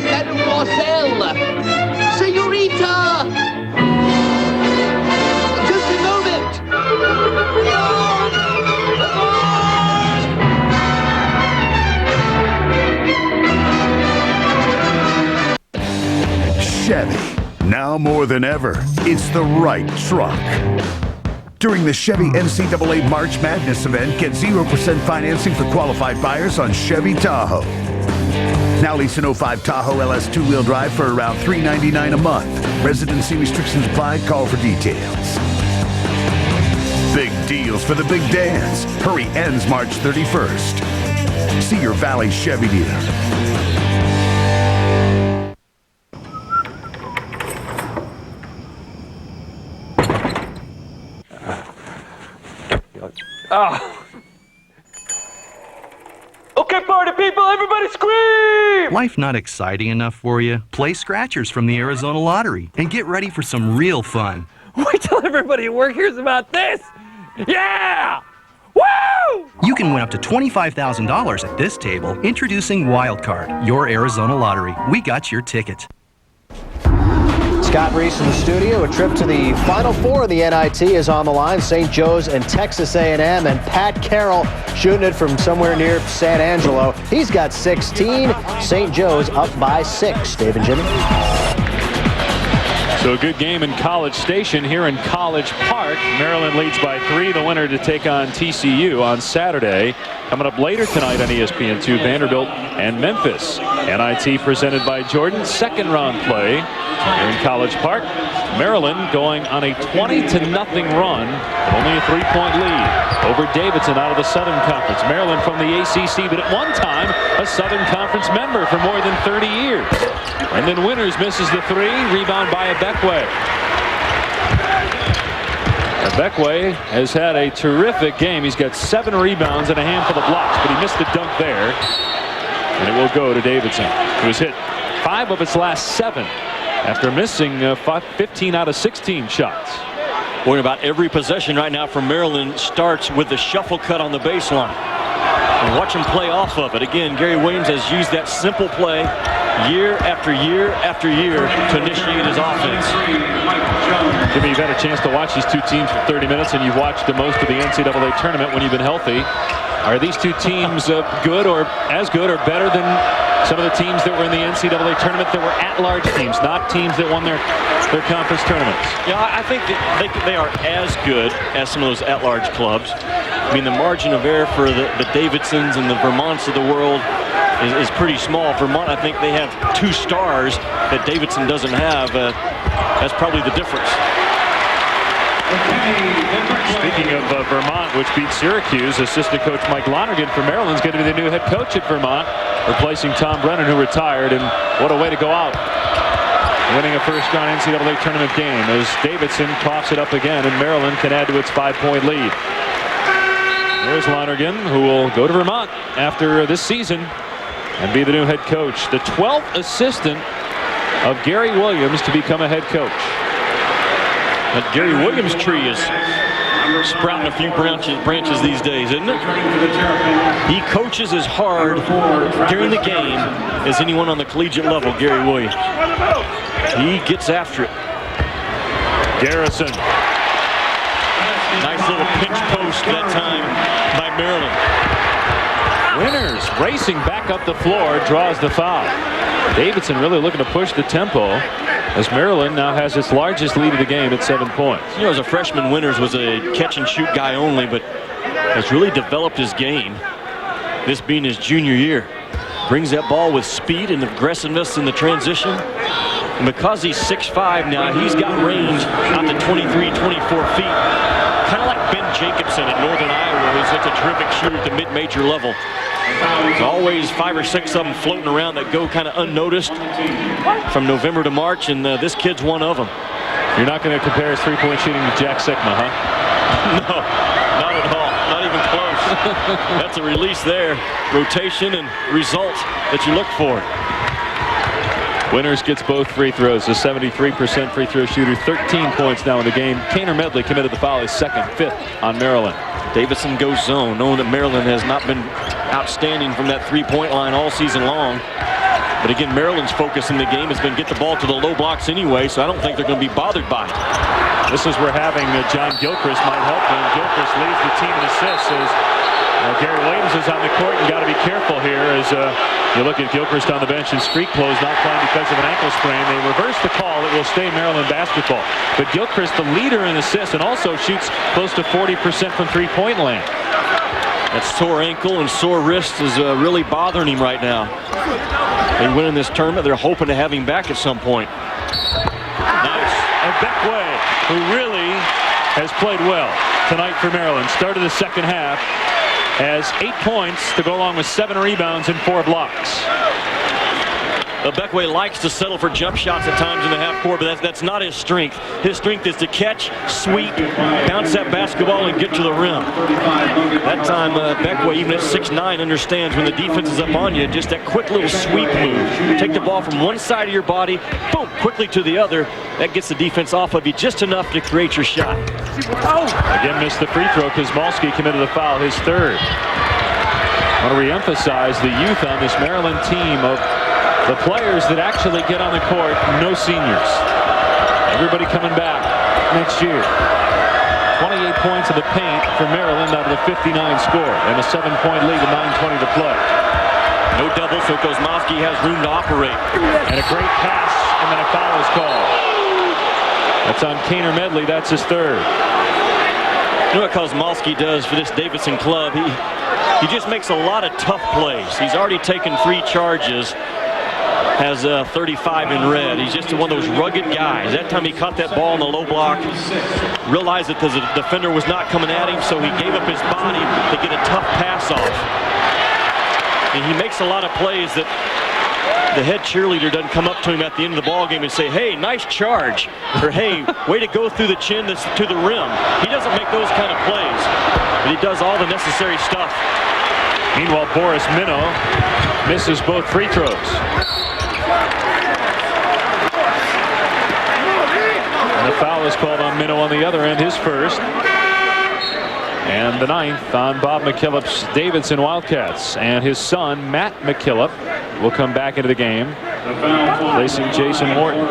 Mademoiselle! Senorita! Just a moment! Chevy. Now more than ever, it's the right truck. During the Chevy NCAA March Madness event, get 0% financing for qualified buyers on Chevy Tahoe. Now lease an 05 Tahoe LS 2-wheel drive for around $399 a month. Residency restrictions apply. Call for details. Big deals for the big dance. Hurry ends March 31st. See your Valley Chevy dealer. Oh. Okay, party people, everybody scream! Life not exciting enough for you? Play Scratchers from the Arizona Lottery and get ready for some real fun. Wait till everybody at work hears about this! Yeah! Woo! You can win up to $25,000 at this table. Introducing Wildcard, your Arizona Lottery. We got your ticket. Scott Reese in the studio. A trip to the Final Four of the NIT is on the line. St. Joe's and Texas A&M, and Pat Carroll shooting it from somewhere near San Angelo. He's got 16. St. Joe's up by 6. Dave and Jimmy. So a good game in College Station here in College Park. Maryland leads by 3. The winner to take on TCU on Saturday. Coming up later tonight on ESPN2, Vanderbilt and Memphis. NIT presented by Jordan. Second round play here in College Park. Maryland going on a 20-0 run, only a 3-point lead over Davidson out of the Southern Conference. Maryland from the ACC, but at one time a Southern Conference member for more than 30 years. And then Winters misses the 3, rebound by Abekwe. Abekwe has had a terrific game. He's got 7 rebounds and a handful of blocks, but he missed the dunk there. And it will go to Davidson, who has hit 5 of its last 7 after missing 15 out of 16 shots. Boy, about every possession right now from Maryland starts with the shuffle cut on the baseline. And watch him play off of it. Again, Gary Williams has used that simple play year after year after year to initiate his offense. Jimmy, you've had a chance to watch these two teams for 30 minutes, and you've watched the most of the NCAA tournament when you've been healthy. Are these two teams good or as good or better than some of the teams that were in the NCAA tournament that were at-large teams, not teams that won their conference tournaments? Yeah, I think that they are as good as some of those at-large clubs. I mean, the margin of error for the Davidsons and the Vermonts of the world is pretty small. Vermont, I think they have 2 stars that Davidson doesn't have. That's probably the difference. Speaking of Vermont, which beat Syracuse, assistant coach Mike Lonergan for Maryland is going to be the new head coach at Vermont, replacing Tom Brennan, who retired. And what a way to go out, winning a first-round NCAA tournament game as Davidson coughs it up again, and Maryland can add to its 5-point lead. There's Lonergan, who will go to Vermont after this season and be the new head coach, the 12th assistant of Gary Williams to become a head coach. That Gary Williams tree is sprouting a few branches these days, isn't it? He coaches as hard during the game as anyone on the collegiate level, Gary Williams. He gets after it. Garrison. Nice little pinch post that time by Maryland. Winters racing back up the floor, draws the foul. Davidson really looking to push the tempo. as Maryland now has its largest lead of the game at 7 points. You know, as a freshman, Winters was a catch-and-shoot guy only, but has really developed his game, this being his junior year. Brings that ball with speed and aggressiveness in the transition. And because he's 6'5" now, he's got range out to 23, 24 feet. Kind of like Ben Jacobson at Northern Iowa, who's such a terrific shooter at the mid-major level. There's always 5 or 6 of them floating around that go kind of unnoticed from November to March, and this kid's one of them. You're not going to compare his three-point shooting to Jack Sikma, huh? No, not at all. Not even close. That's a release there. Rotation and result that you look for. Winters gets both free throws. A 73% free throw shooter. 13 points now in the game. Kaner Medley committed the foul, his second, 5th on Maryland. Davidson goes zone, knowing that Maryland has not been outstanding from that three-point line all season long. But again, Maryland's focus in the game has been get the ball to the low blocks anyway, so I don't think they're going to be bothered by it. This is where having John Gilchrist might help them. Gilchrist leads the team in assists as Gary Williams is on the court, and got to be careful here as you look at Gilchrist on the bench in street clothes, not playing because of an ankle sprain. They reverse the call. It will stay Maryland basketball. But Gilchrist, the leader in assists, and also shoots close to 40% from three-point land. That sore ankle and sore wrist is really bothering him right now. They win in this tournament. They're hoping to have him back at some point. Nice. And Beckway, who really has played well tonight for Maryland. Started the second half, has 8 points to go along with 7 rebounds and 4 blocks. Beckway likes to settle for jump shots at times in the half court, but that's not his strength. His strength is to catch, sweep, bounce that basketball, and get to the rim. That time, Beckway, even at 6'9", understands when the defense is up on you, just that quick little sweep move. Take the ball from one side of your body, boom, quickly to the other. That gets the defense off of you just enough to create your shot. Again, missed the free throw. Kozmalski committed the foul, his 3rd. I want to reemphasize the youth on this Maryland team of the players that actually get on the court, no seniors. Everybody coming back next year. 28 points in the paint for Maryland out of the 59 score, and a 7-point lead with 9:20 to play. No double, so Kozmalski has room to operate. And a great pass, and then a foul is called. That's on Kaner Medley. That's his 3rd. You know what Kozmalski does for this Davidson club? He just makes a lot of tough plays. He's already taken 3 charges. Has 35 in red. He's just one of those rugged guys. That time he caught that ball in the low block, realized that the defender was not coming at him, so he gave up his body to get a tough pass off. And he makes a lot of plays that the head cheerleader doesn't come up to him at the end of the ball game and say, hey, nice charge, or hey, way to go through the chin to the rim. He doesn't make those kind of plays, but he does all the necessary stuff. Meanwhile, Boris Minnow misses both free throws. And the foul is called on Minnow on the other end, his 1st. And the 9th on Bob McKillop's Davidson Wildcats. And his son, Matt McKillop, will come back into the game, facing Jason Morton.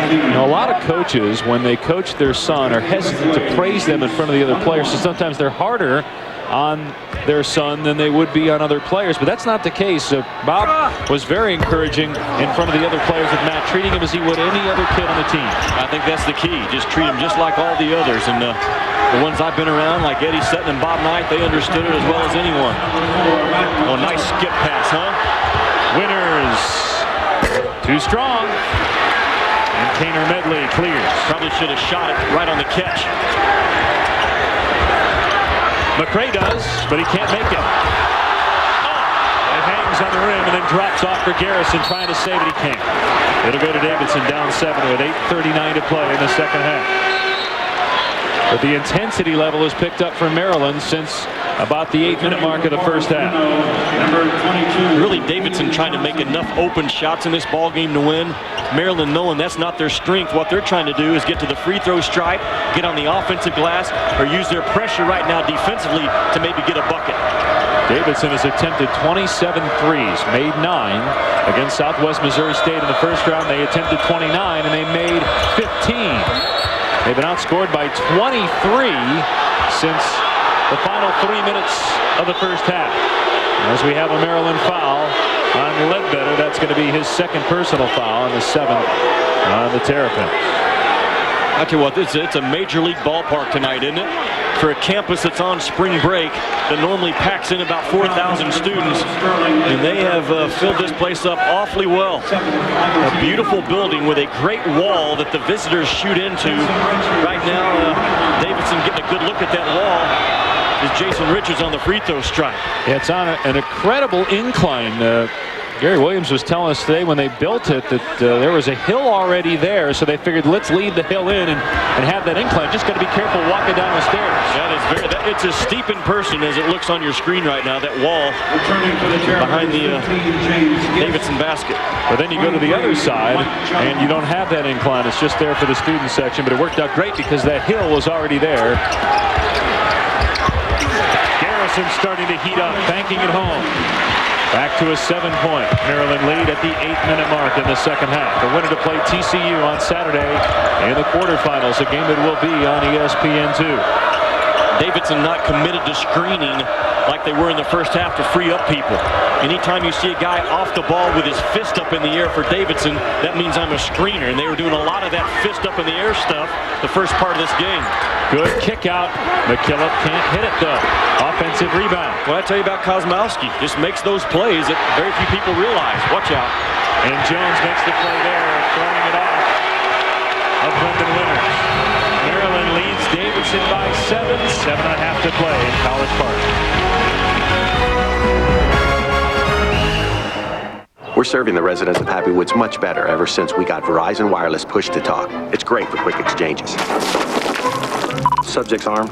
You know, a lot of coaches, when they coach their son, are hesitant to praise them in front of the other players, so sometimes they're harder on their son than they would be on other players, but that's not the case. Bob was very encouraging in front of the other players with Matt, treating him as he would any other kid on the team. I think that's the key. Just treat him just like all the others. And the ones I've been around, like Eddie Sutton and Bob Knight, they understood it as well as anyone. Oh, nice skip pass, huh? Winters. Too strong. And Kaner Medley clears. Probably should have shot it right on the catch. McRae does, but he can't make it. It hangs on the rim and then drops off for Garrison, trying to save it. He can't. It'll go to Davidson, down 7 with 8:39 to play in the second half. But the intensity level has picked up for Maryland since about the 8-minute mark of the first half. Really, Davidson trying to make enough open shots in this ball game to win. Maryland knowing that's not their strength. What they're trying to do is get to the free throw stripe, get on the offensive glass, or use their pressure right now defensively to maybe get a bucket. Davidson has attempted 27 threes, made 9 against Southwest Missouri State in the first round. They attempted 29 and they made 15. They've been outscored by 23 since the final 3 minutes of the first half. As we have a Maryland foul on Ledbetter. That's going to be his second personal foul and the 7th on the Terrapins. I tell you what, it's a major league ballpark tonight, isn't it? For a campus that's on spring break that normally packs in about 4,000 students, and they have filled this place up awfully well. A beautiful building with a great wall that the visitors shoot into. Right now, Davidson getting a good look at that wall is Jason Richards on the free throw stripe. Yeah, it's on an incredible incline. Gary Williams was telling us today when they built it that there was a hill already there, so they figured let's lead the hill in and have that incline. Just got to be careful walking down the stairs. It's as steep in person as it looks on your screen right now, that wall behind the Davidson basket. But then you go to the other side and you don't have that incline. It's just there for the student section, but it worked out great because that hill was already there. Garrison starting to heat up, banking it home. Back to a 7-point Maryland lead at the 8-minute mark in the second half. The winner to play TCU on Saturday in the quarterfinals, a game that will be on ESPN2. Davidson not committed to screening like they were in the first half to free up people. Anytime you see a guy off the ball with his fist up in the air for Davidson, that means I'm a screener. And they were doing a lot of that fist up in the air stuff the first part of this game. Good kick out. McKillop can't hit it though. Offensive rebound. What I tell you about Kosmowski, just makes those plays that very few people realize. Watch out. And Jones makes the play there, throwing it off of Brendan Winters. Maryland leads Davidson by 7. 7.5 to play in College Park. We're serving the residents of Happy Woods much better ever since we got Verizon Wireless push-to-talk. It's great for quick exchanges. Subject's armed.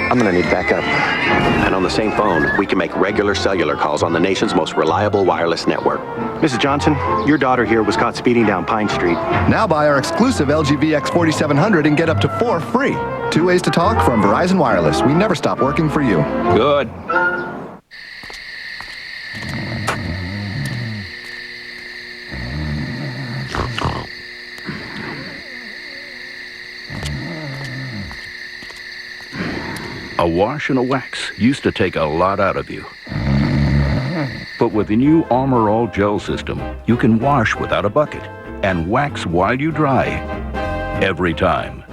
I'm gonna need backup. And on the same phone, we can make regular cellular calls on the nation's most reliable wireless network. Mrs. Johnson, your daughter here was caught speeding down Pine Street. Now buy our exclusive LG VX4700 and get up to 4 free. 2 ways to talk from Verizon Wireless. We never stop working for you. Good. A wash and a wax used to take a lot out of you. But with the new Armor All Gel system, you can wash without a bucket and wax while you dry. Every time.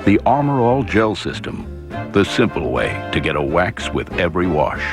The Armor All Gel system. The simple way to get a wax with every wash.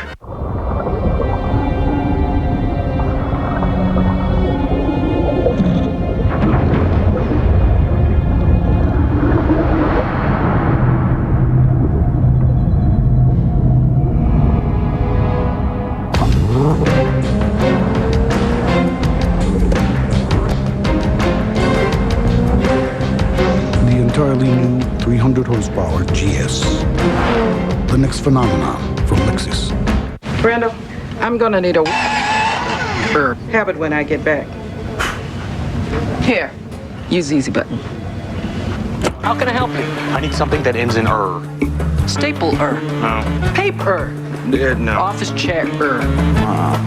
Entirely new 300 horsepower GS. The next phenomenon from Lexus. Brenda, I'm gonna need a have it when I get back. Here, use easy button. How can I help you? I need something that ends in Staple-er. No. Paper. No. Office chair-er.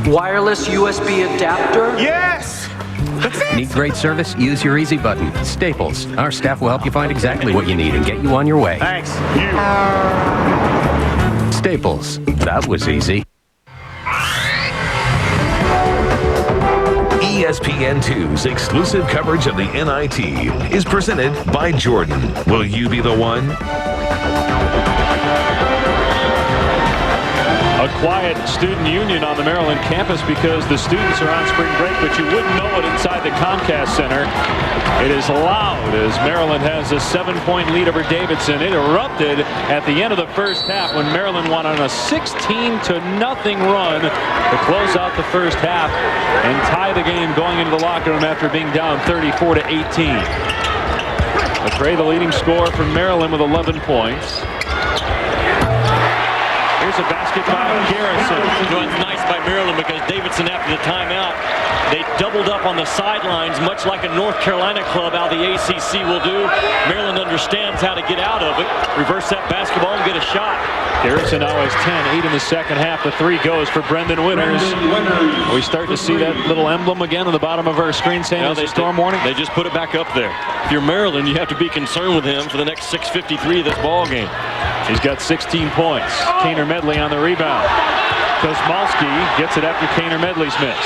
Wireless USB adapter. Yes! Need great service? Use your easy button. Staples. Our staff will help you find exactly what you need and get you on your way. Thanks. Staples. That was easy. ESPN2's exclusive coverage of the NIT is presented by Jordan. Will you be the one? A quiet student union on the Maryland campus because the students are on spring break, but you wouldn't know it inside the Comcast Center. It is loud as Maryland has a 7-point lead over Davidson. It erupted at the end of the first half when Maryland won on a 16-0 run to close out the first half and tie the game going into the locker room after being down 34-18. McCray, the leading scorer for Maryland with 11 points. Here's a basket by Garrison. You know, it's nice by Maryland because Davidson, after the timeout, they doubled up on the sidelines, much like a North Carolina club out of the ACC will do. Maryland understands how to get out of it, reverse that basketball, and get a shot. Garrison now has 10, 8 in the second half. The 3 goes for Brendan Winters. We start to see that little emblem again on the bottom of our screen saying it's a storm warning. They just put it back up there. If you're Maryland, you have to be concerned with him for the next 6:53 of this ball game. He's got 16 points. Kaner Medley on the rebound. Kosmalski gets it after Kaner Medley's miss.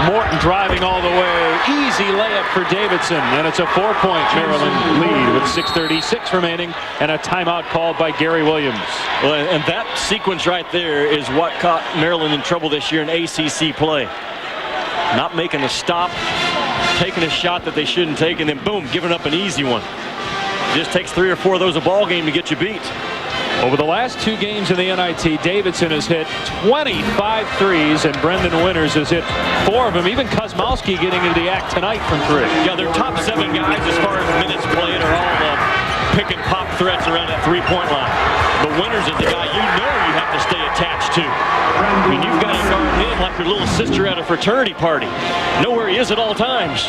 Morton driving all the way. Easy layup for Davidson. And it's a 4-point Maryland lead with 6:36 remaining and a timeout called by Gary Williams. Well, and that sequence right there is what caught Maryland in trouble this year in ACC play. Not making a stop, taking a shot that they shouldn't take, and then boom, giving up an easy one. It just takes 3 or 4 of those a ball game to get you beat. Over the last 2 games in the NIT, Davidson has hit 25 threes, and Brendan Winters has hit 4 of them. Even Kosmalski getting into the act tonight from 3. Yeah, their top 7 guys as far as minutes played are all pick and pop threats around that 3-point line. But Winters is the guy you have to stay attached to. I mean, you've got to guard him like your little sister at a fraternity party. Know where he is at all times.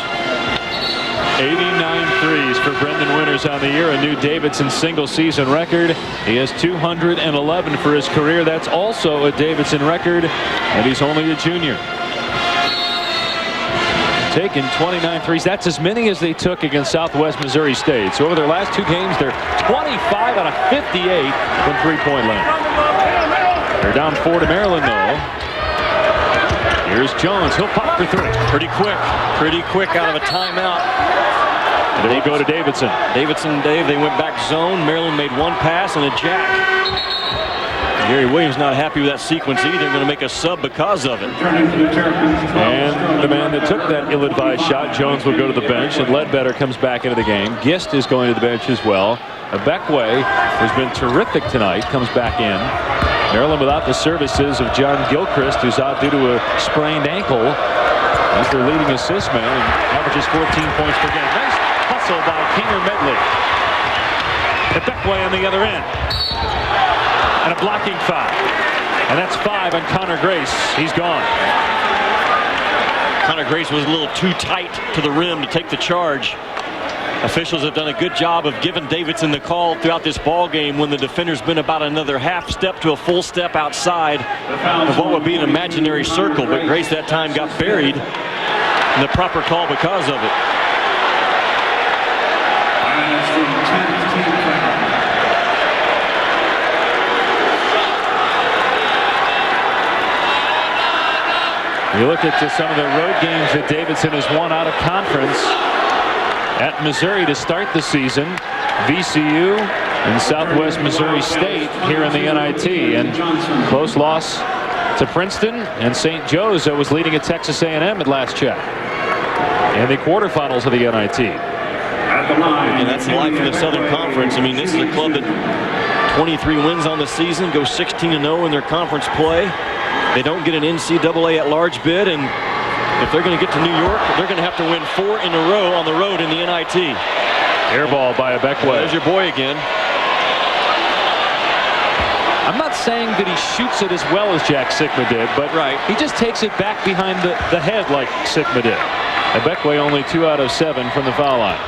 89 threes for Brendan Winters on the year, a new Davidson single-season record. He has 211 for his career. That's also a Davidson record, and he's only a junior. Taking 29 threes. That's as many as they took against Southwest Missouri State. So over their last 2 games, they're 25 out of 58 from three-point land. They're down 4 to Maryland, though. Here's Jones. He'll pop for 3. Pretty quick out of a timeout. And they go to Davidson. Davidson, Dave, they went back zone. Maryland made 1 pass and a jack. Gary Williams not happy with that sequence either. Going to make a sub because of it. And the man that took that ill-advised shot, Jones, will go to the bench, and Ledbetter comes back into the game. Gist is going to the bench as well. Bekwe has been terrific tonight, comes back in. Maryland without the services of John Gilchrist, who's out due to a sprained ankle. He's their leading assist man and averages 14 points per game. Nice hustle by Kaner Medley. And Bekwe on the other end. And a blocking foul. And that's 5 on Connor Grace. He's gone. Connor Grace was a little too tight to the rim to take the charge. Officials have done a good job of giving Davidson the call throughout this ball game when the defender's been about another half step to a full step outside of what would be an imaginary circle. But Grace that time got buried in the proper call because of it. You look at some of the road games that Davidson has won out of conference. At Missouri to start the season, VCU and Southwest Missouri State here in the NIT, and close loss to Princeton, and St. Joe's that was leading at Texas A&M at last check in the quarterfinals of the NIT. And that's the life of the Southern Conference. I mean, this is a club that 23 wins on the season, goes 16-0 in their conference play. They don't get an NCAA at-large bid, and if they're going to get to New York, they're going to have to win 4 in a row on the road in the NIT. Air ball by Bekwe. There's your boy again. I'm not saying that he shoots it as well as Jack Sikma did, but he just takes it back behind the head like Sikma did. Bekwe only 2 out of 7 from the foul line.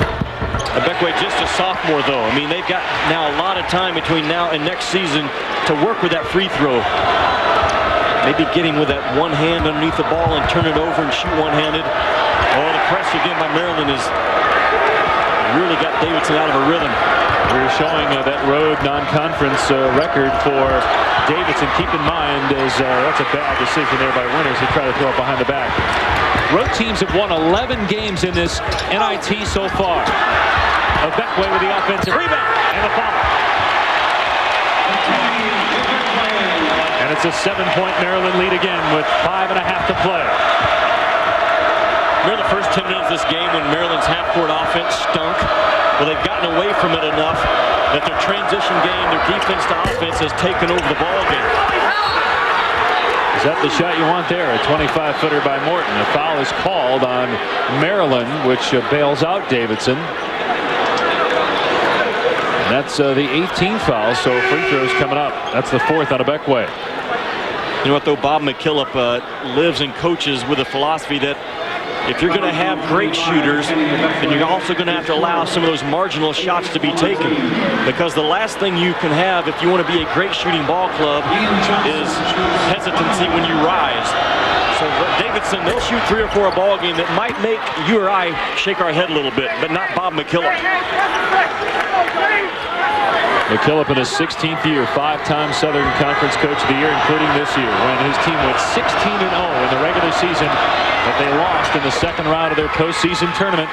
Bekwe just a sophomore, though. I mean, they've got now a lot of time between now and next season to work with that free throw. Maybe getting with that one hand underneath the ball and turn it over and shoot one-handed. Oh, the press again by Maryland has really got Davidson out of a rhythm. We're showing that road non-conference record for Davidson. Keep in mind, that's a bad decision there by Winters to try to throw it behind the back. Road teams have won 11 games in this NIT so far. Bekwe with the offensive rebound and the foul. And it's a 7-point Maryland lead again with 5.5 to play. Remember the first 10 minutes of this game when Maryland's half-court offense stunk? Well, they've gotten away from it enough that their transition game, their defense to offense has taken over the ball game. Is that the shot you want there? A 25-footer by Morton. A foul is called on Maryland, which bails out Davidson. And that's the 18th foul, so free throws coming up. That's the 4th out of Bekwe. You know what, though? Bob McKillop lives and coaches with a philosophy that if you're going to have great shooters, then you're also going to have to allow some of those marginal shots to be taken. Because the last thing you can have if you want to be a great shooting ball club is hesitancy when you rise. So Davidson, they'll shoot 3 or 4 a ball game that might make you or I shake our head a little bit, but not Bob McKillop. McKillop in his 16th year, 5-time Southern Conference Coach of the Year, including this year, when his team went 16-0 in the regular season, but they lost in the second round of their postseason tournament.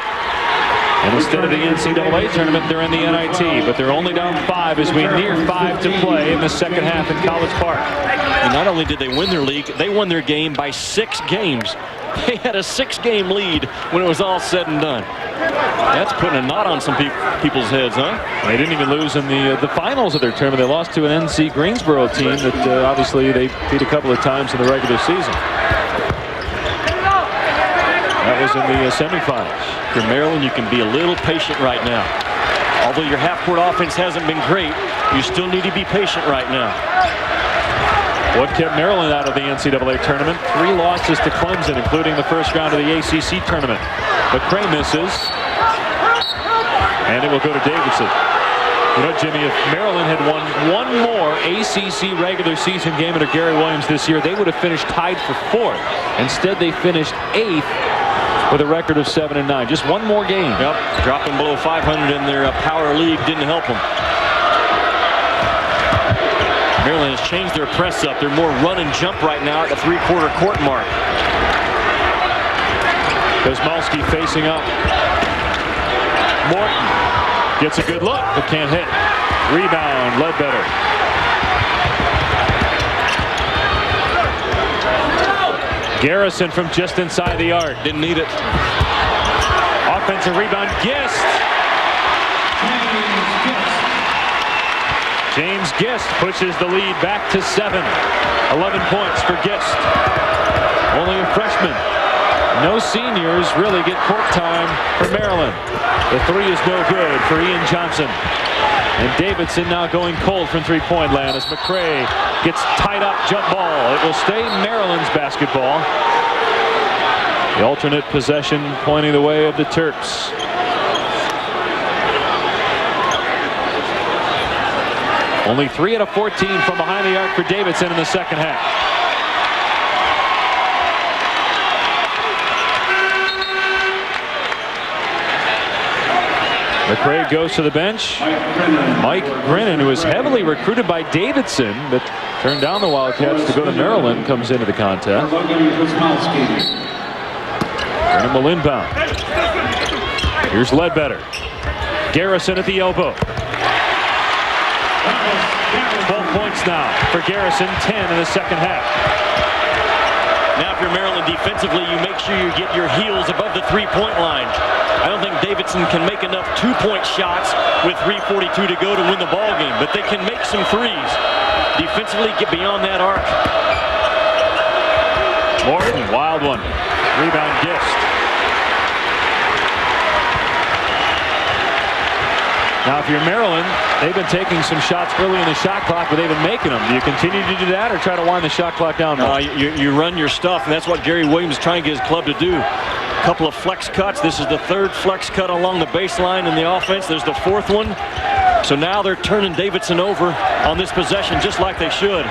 And instead of the NCAA tournament, they're in the NIT, but they're only down 5 as we near 5 to play in the second half in College Park. And not only did they win their league, they won their game by 6 games. They had a 6-game lead when it was all said and done. That's putting a knot on some people's heads, huh? They didn't even lose in the finals of their tournament. They lost to an NC Greensboro team that obviously they beat a couple of times in the regular season. That was in the semifinals. For Maryland, you can be a little patient right now. Although your half-court offense hasn't been great, you still need to be patient right now. What kept Maryland out of the NCAA tournament? 3 losses to Clemson, including the first round of the ACC tournament. McCray misses, and it will go to Davidson. You know, Jimmy, if Maryland had won one more ACC regular season game under Gary Williams this year, they would have finished tied for 4th. Instead, they finished 8th with a record of 7-9. Just one more game. Yep, dropping below 500 in their power league didn't help them. Maryland has changed their press up. They're more run and jump right now at the 3/4 court mark. Kosmalski facing up. Morton gets a good look, but can't hit. Rebound, Ledbetter. Garrison from just inside the arc. Didn't need it. Offensive rebound, Gist. James Gist pushes the lead back to 7. 11 points for Gist. Only a freshman. No seniors really get court time for Maryland. The 3 is no good for Ian Johnson. And Davidson now going cold from three-point land as McCray gets tied up, jump ball. It will stay Maryland's basketball. The alternate possession pointing the way of the Terps. Only 3 out of 14 from behind the arc for Davidson in the second half. McCray goes to the bench. Mike Grinnan, who was heavily recruited by Davidson, but turned down the Wildcats to go to Maryland, comes into the contest. Grinnan will inbound. Here's Ledbetter. Garrison at the elbow. 12 points now for Garrison, 10 in the second half. Now if you're Maryland defensively, you make sure you get your heels above the 3-point line. I don't think Davidson can make enough 2-point shots with 3:42 to go to win the ball game, but they can make some threes. Defensively, get beyond that arc. Morton, wild one. Rebound, Gist. Now, if you're Maryland, they've been taking some shots early in the shot clock, but they've been making them. Do you continue to do that or try to wind the shot clock down more? You run your stuff, and that's what Gary Williams is trying to get his club to do. A couple of flex cuts. This is the 3rd flex cut along the baseline in the offense. There's the 4th one. So now they're turning Davidson over on this possession just like they should.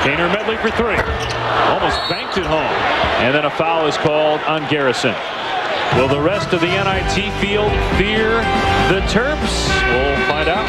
Kaner Medley for 3. Almost banked it home. And then a foul is called on Garrison. Will the rest of the NIT field fear the Terps? We'll find out.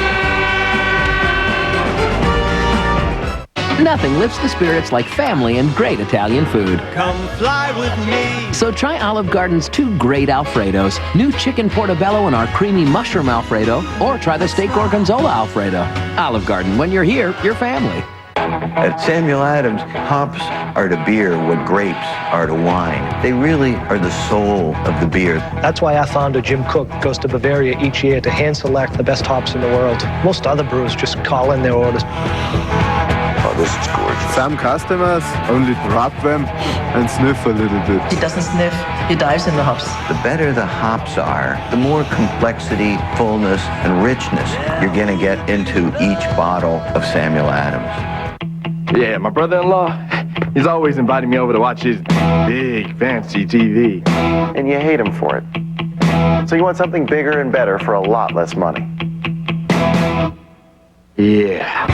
Nothing lifts the spirits like family and great Italian food. Come fly with me. So try Olive Garden's 2 great Alfredos. New chicken portobello and our creamy mushroom Alfredo. Or try the steak gorgonzola Alfredo. Olive Garden, when you're here, you're family. At Samuel Adams, hops are to beer what grapes are to wine. They really are the soul of the beer. That's why our founder, Jim Cook, goes to Bavaria each year to hand select the best hops in the world. Most other brewers just call in their orders. Oh, this is gorgeous. Some customers only drop them and sniff a little bit. He doesn't sniff, he dives in the hops. The better the hops are, the more complexity, fullness, and richness you're going to get into each bottle of Samuel Adams. Yeah, my brother-in-law, he's always inviting me over to watch his big, fancy TV. And you hate him for it. So you want something bigger and better for a lot less money. Yeah.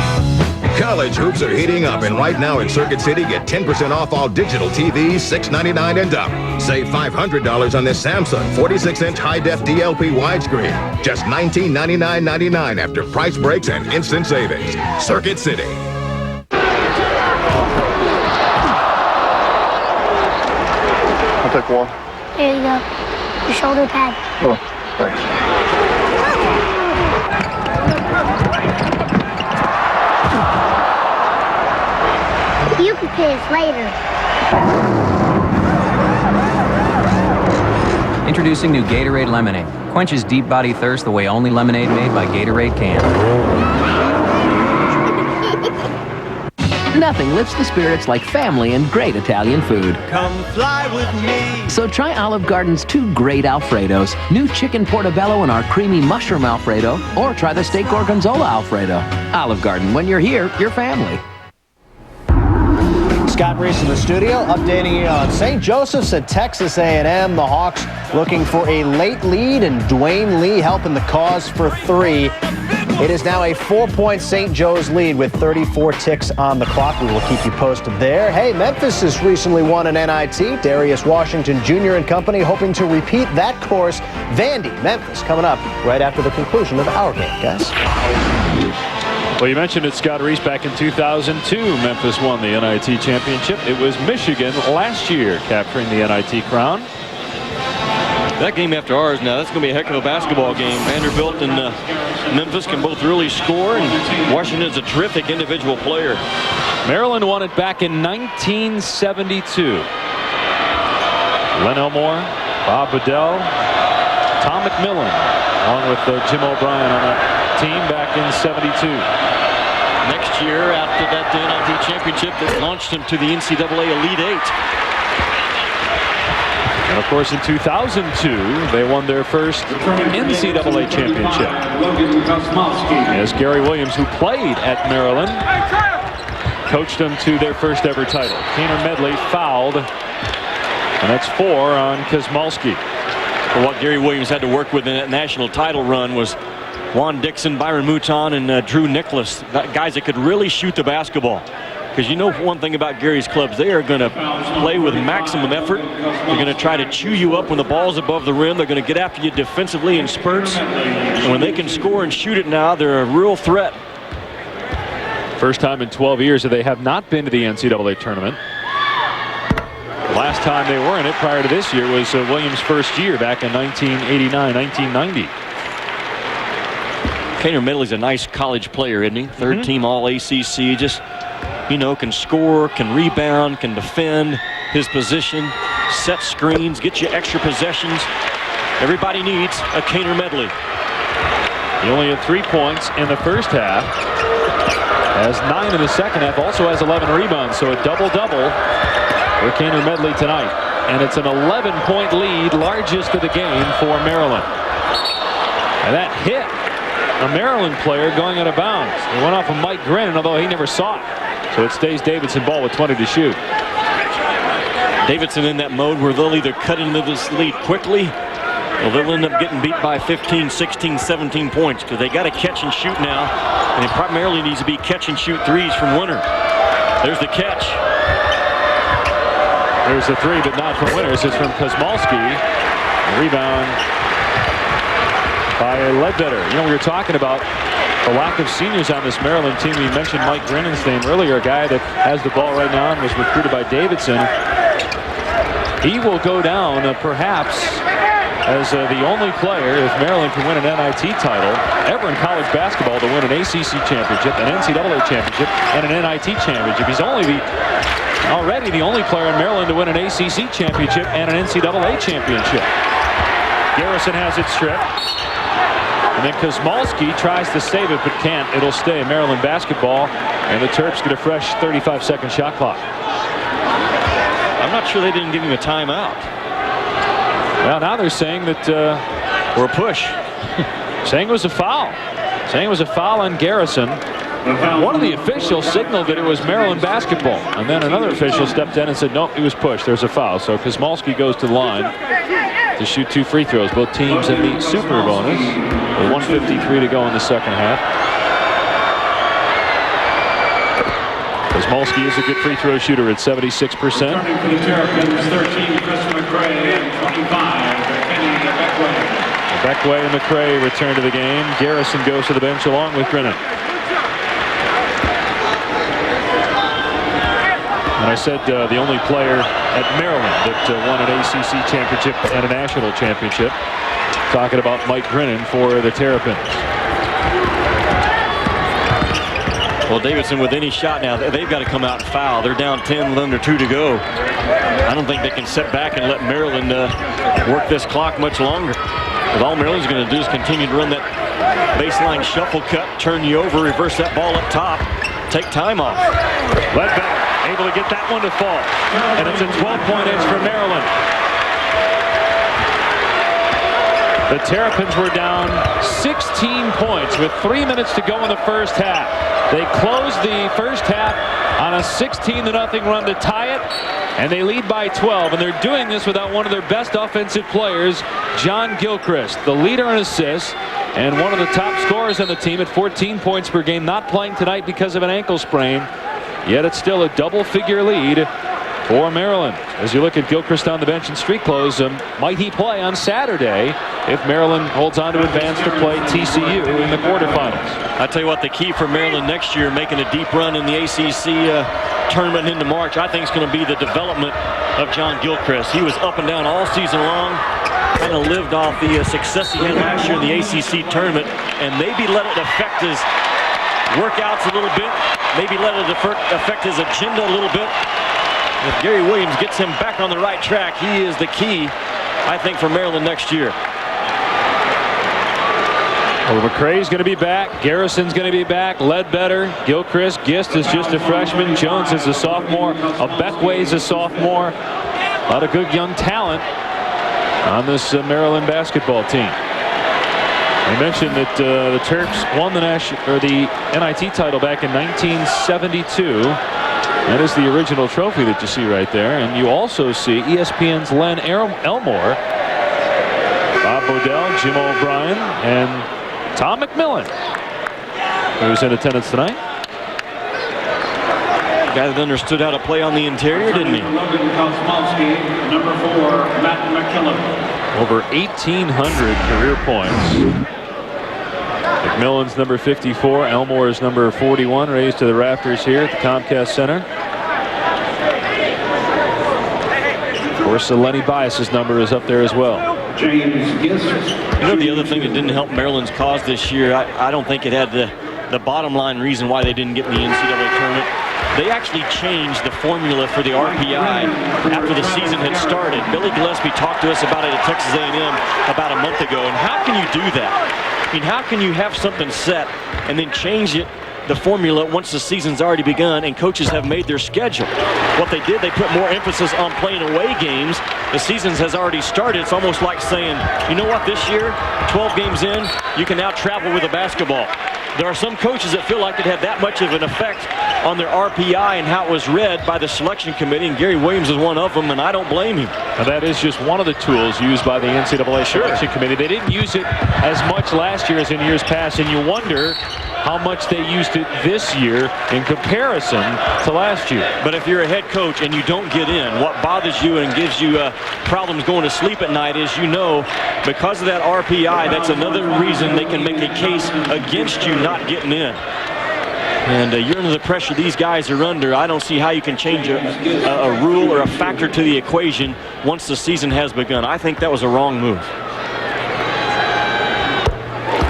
College hoops are heating up, and right now in Circuit City, get 10% off all digital TVs, $699 and up. Save $500 on this Samsung 46-inch high-def DLP widescreen. Just $1999.99 after price breaks and instant savings. Circuit City. I'll take one. Here you go. Your shoulder pad. Oh, thanks. You can piss later. Introducing new Gatorade Lemonade. Quenches deep body thirst the way only lemonade made by Gatorade can. Nothing lifts the spirits like family and great Italian food. Come fly with me. So try Olive Garden's 2 great Alfredos, new chicken portobello and our creamy mushroom Alfredo, or try the steak gorgonzola Alfredo. Olive Garden, when you're here, you're family. Scott Reese in the studio, updating you on St. Joseph's at Texas A&M. The Hawks looking for a late lead, and Dwayne Lee helping the cause for 3. It is now a 4-point St. Joe's lead with 34 ticks on the clock. We will keep you posted there. Hey, Memphis has recently won an NIT. Darius Washington Jr. and company hoping to repeat that course. Vandy, Memphis coming up right after the conclusion of our game, guys. Well, you mentioned it, Scott Reese. Back in 2002, Memphis won the NIT championship. It was Michigan last year capturing the NIT crown. That game after ours now, that's going to be a heck of a basketball game. Vanderbilt and Memphis can both really score, and Washington's a terrific individual player. Maryland won it back in 1972. Len Elmore, Bob Bedell, Tom McMillan, along with Jim O'Brien on that team back in 72. Next year, after that NIT championship, that launched him to the NCAA Elite 8. And of course, in 2002, they won their first NCAA championship. As Gary Williams, who played at Maryland, coached them to their first ever title. Kaner Medley fouled, and that's 4 on Kosmalski. Well, what Gary Williams had to work with in that national title run was Juan Dixon, Byron Mouton, and Drew Nicholas, guys that could really shoot the basketball. Because you know one thing about Gary's clubs, they are going to play with maximum effort. They're going to try to chew you up when the ball's above the rim. They're going to get after you defensively in spurts. And when they can score and shoot it now, they're a real threat. First time in 12 years that they have not been to the NCAA tournament. Last time they were in it prior to this year was Williams' first year back in 1989, 1990. Kaner Medley's a nice college player, isn't he? Third team All-ACC. Just, you know, can score, can rebound, can defend his position, set screens, get you extra possessions. Everybody needs a Kaner Medley. He only had 3 points in the first half. Has 9 in the second half. Also has 11 rebounds. So a double-double for Kaner Medley tonight. And it's an 11-point lead, largest of the game for Maryland. And that hit a Maryland player going out of bounds. It went off of Mike Grennan, although he never saw it. So it stays Davidson ball with 20 to shoot. Davidson in that mode where they'll either cut into this lead quickly or they'll end up getting beat by 15, 16, 17 points because they got to catch and shoot now. And it primarily needs to be catch and shoot threes from Winter. There's the catch. There's the 3, but not from Winters. It's from Kosmalski. Rebound by Ledbetter. You know, we were talking about the lack of seniors on this Maryland team. We mentioned Mike Grennan's name earlier, a guy that has the ball right now and was recruited by Davidson. He will go down perhaps as the only player, if Maryland can win an NIT title, ever in college basketball to win an ACC championship, an NCAA championship, and an NIT championship. He's already the only player in Maryland to win an ACC championship and an NCAA championship. Garrison has it stripped. And then Kosmalski tries to save it, but can't. It'll stay Maryland basketball, and the Terps get a fresh 35-second shot clock. I'm not sure they didn't give him a timeout. Well, now they're saying that or a push. Saying it was a foul. Saying it was a foul on Garrison. One of the officials signaled that it was Maryland basketball, and then another official stepped in and said, nope, it was pushed. There's a foul. So Kosmalski goes to the line to shoot 2 free throws. Both teams in the super bonus. With 1:53 to go in the second half. Smolsky is a good free throw shooter at 76%. Returning for the Terrapins, 13, Chris McRae, and 25, Kenny Beckway. Beckway and McRae return to the game. Garrison goes to the bench along with Grinnan. And I said the only player at Maryland that won an ACC championship and a national championship. Talking about Mike Grinnan for the Terrapins. Well, Davidson with any shot now, they've got to come out and foul. They're down 10 with under 2 to go. I don't think they can sit back and let Maryland work this clock much longer. Because all Maryland's going to do is continue to run that baseline shuffle cut, turn you over, reverse that ball up top, take time off. Ledbetter able to get that one to fall. And it's a 12-point edge for Maryland. The Terrapins were down 16 points with 3 minutes to go in the first half. They closed the first half on a 16-0 run to tie it, and they lead by 12. And they're doing this without one of their best offensive players, John Gilchrist, the leader in assists and one of the top scorers on the team at 14 points per game, not playing tonight because of an ankle sprain. Yet it's still a double-figure lead for Maryland. As you look at Gilchrist on the bench in street clothes, might he play on Saturday if Maryland holds on to advance to play TCU in the quarterfinals? I tell you what, the key for Maryland next year, making a deep run in the ACC tournament into March, I think is going to be the development of John Gilchrist. He was up and down all season long, kind of lived off the success he had last year in the ACC tournament, and maybe let it affect his workouts a little bit, maybe let it affect his agenda a little bit. If Gary Williams gets him back on the right track, he is the key, I think, for Maryland next year. Well, McRae's going to be back. Garrison's going to be back. Ledbetter, Gilchrist, Gist is just a freshman. Jones is a sophomore. Beckway's a sophomore. A lot of good young talent on this Maryland basketball team. I mentioned that the Terps won the NIT title back in 1972. That is the original trophy that you see right there. And you also see ESPN's Len Elmore, Bob Bodell, Jim O'Brien, and Tom McMillan, who's in attendance tonight. Guy that understood how to play on the interior, didn't he? Logan Kosmowski, number 4, Matt McKillop. Over 1,800 career points. McMillan's number 54, Elmore's number 41, raised to the rafters here at the Comcast Center. Of course, Lenny Bias's number is up there as well. James Gist. You know, the other thing that didn't help Maryland's cause this year, I don't think it had the bottom line reason why they didn't get in the NCAA tournament. They actually changed the formula for the RPI after the season had started. Billy Gillespie talked to us about it at Texas A&M about a month ago. And how can you do that? I mean, how can you have something set and then change it, the formula, once the season's already begun and coaches have made their schedule? What they did, they put more emphasis on playing away games. The season has already started. It's almost like saying, you know what, this year, 12 games in, you can now travel with a basketball. There are some coaches that feel like it had that much of an effect on their RPI and how it was read by the selection committee, and Gary Williams is one of them, and I don't blame him. Now, that is just one of the tools used by the NCAA selection committee. They didn't use it as much last year as in years past, and you wonder how much they used it this year in comparison to last year. But if you're a head coach and you don't get in, what bothers you and gives you problems going to sleep at night is, you know, because of that RPI, that's another reason they can make a case against you not getting in. And you're under the pressure these guys are under. I don't see how you can change a rule or a factor to the equation once the season has begun. I think that was a wrong move.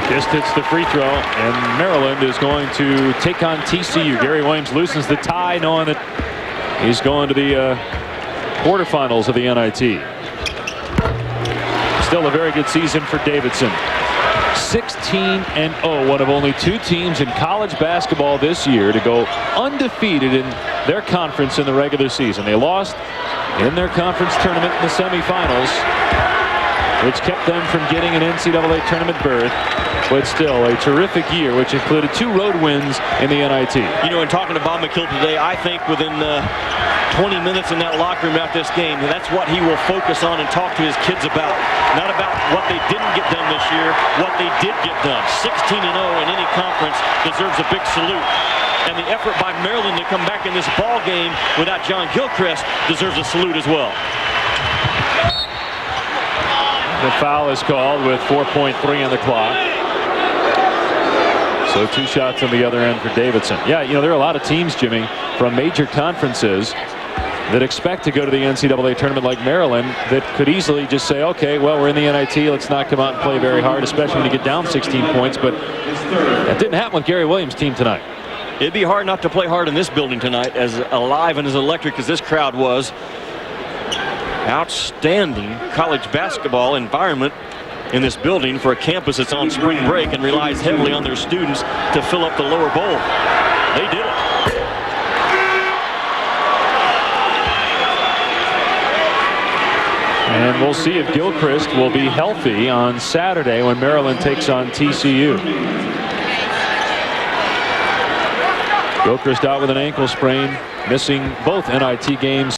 Just hits the free throw, and Maryland is going to take on TCU. Gary Williams loosens the tie, knowing that he's going to the quarterfinals of the NIT. Still a very good season for Davidson. 16-0, one of only 2 teams in college basketball this year to go undefeated in their conference in the regular season. They lost in their conference tournament in the semifinals, which kept them from getting an NCAA tournament berth. But still, a terrific year, which included 2 road wins in the NIT. You know, in talking to Bob McKillop today, I think within 20 minutes in that locker room after this game, that's what he will focus on and talk to his kids about. Not about what they didn't get done this year, what they did get done. 16-0 in any conference deserves a big salute. and the effort by Maryland to come back in this ball game without John Gilchrist deserves a salute as well. The foul is called with 4.3 on the clock. So 2 shots on the other end for Davidson. Yeah, you know, there are a lot of teams, Jimmy, from major conferences that expect to go to the NCAA tournament like Maryland that could easily just say, okay, well, we're in the NIT, let's not come out and play very hard, especially when you get down 16 points. But that didn't happen with Gary Williams' team tonight. It'd be hard not to play hard in this building tonight, as alive and as electric as this crowd was. Outstanding college basketball environment in this building for a campus that's on spring break and relies heavily on their students to fill up the lower bowl. They did it. And we'll see if Gilchrist will be healthy on Saturday when Maryland takes on TCU. Gilchrist out with an ankle sprain, missing both NIT games.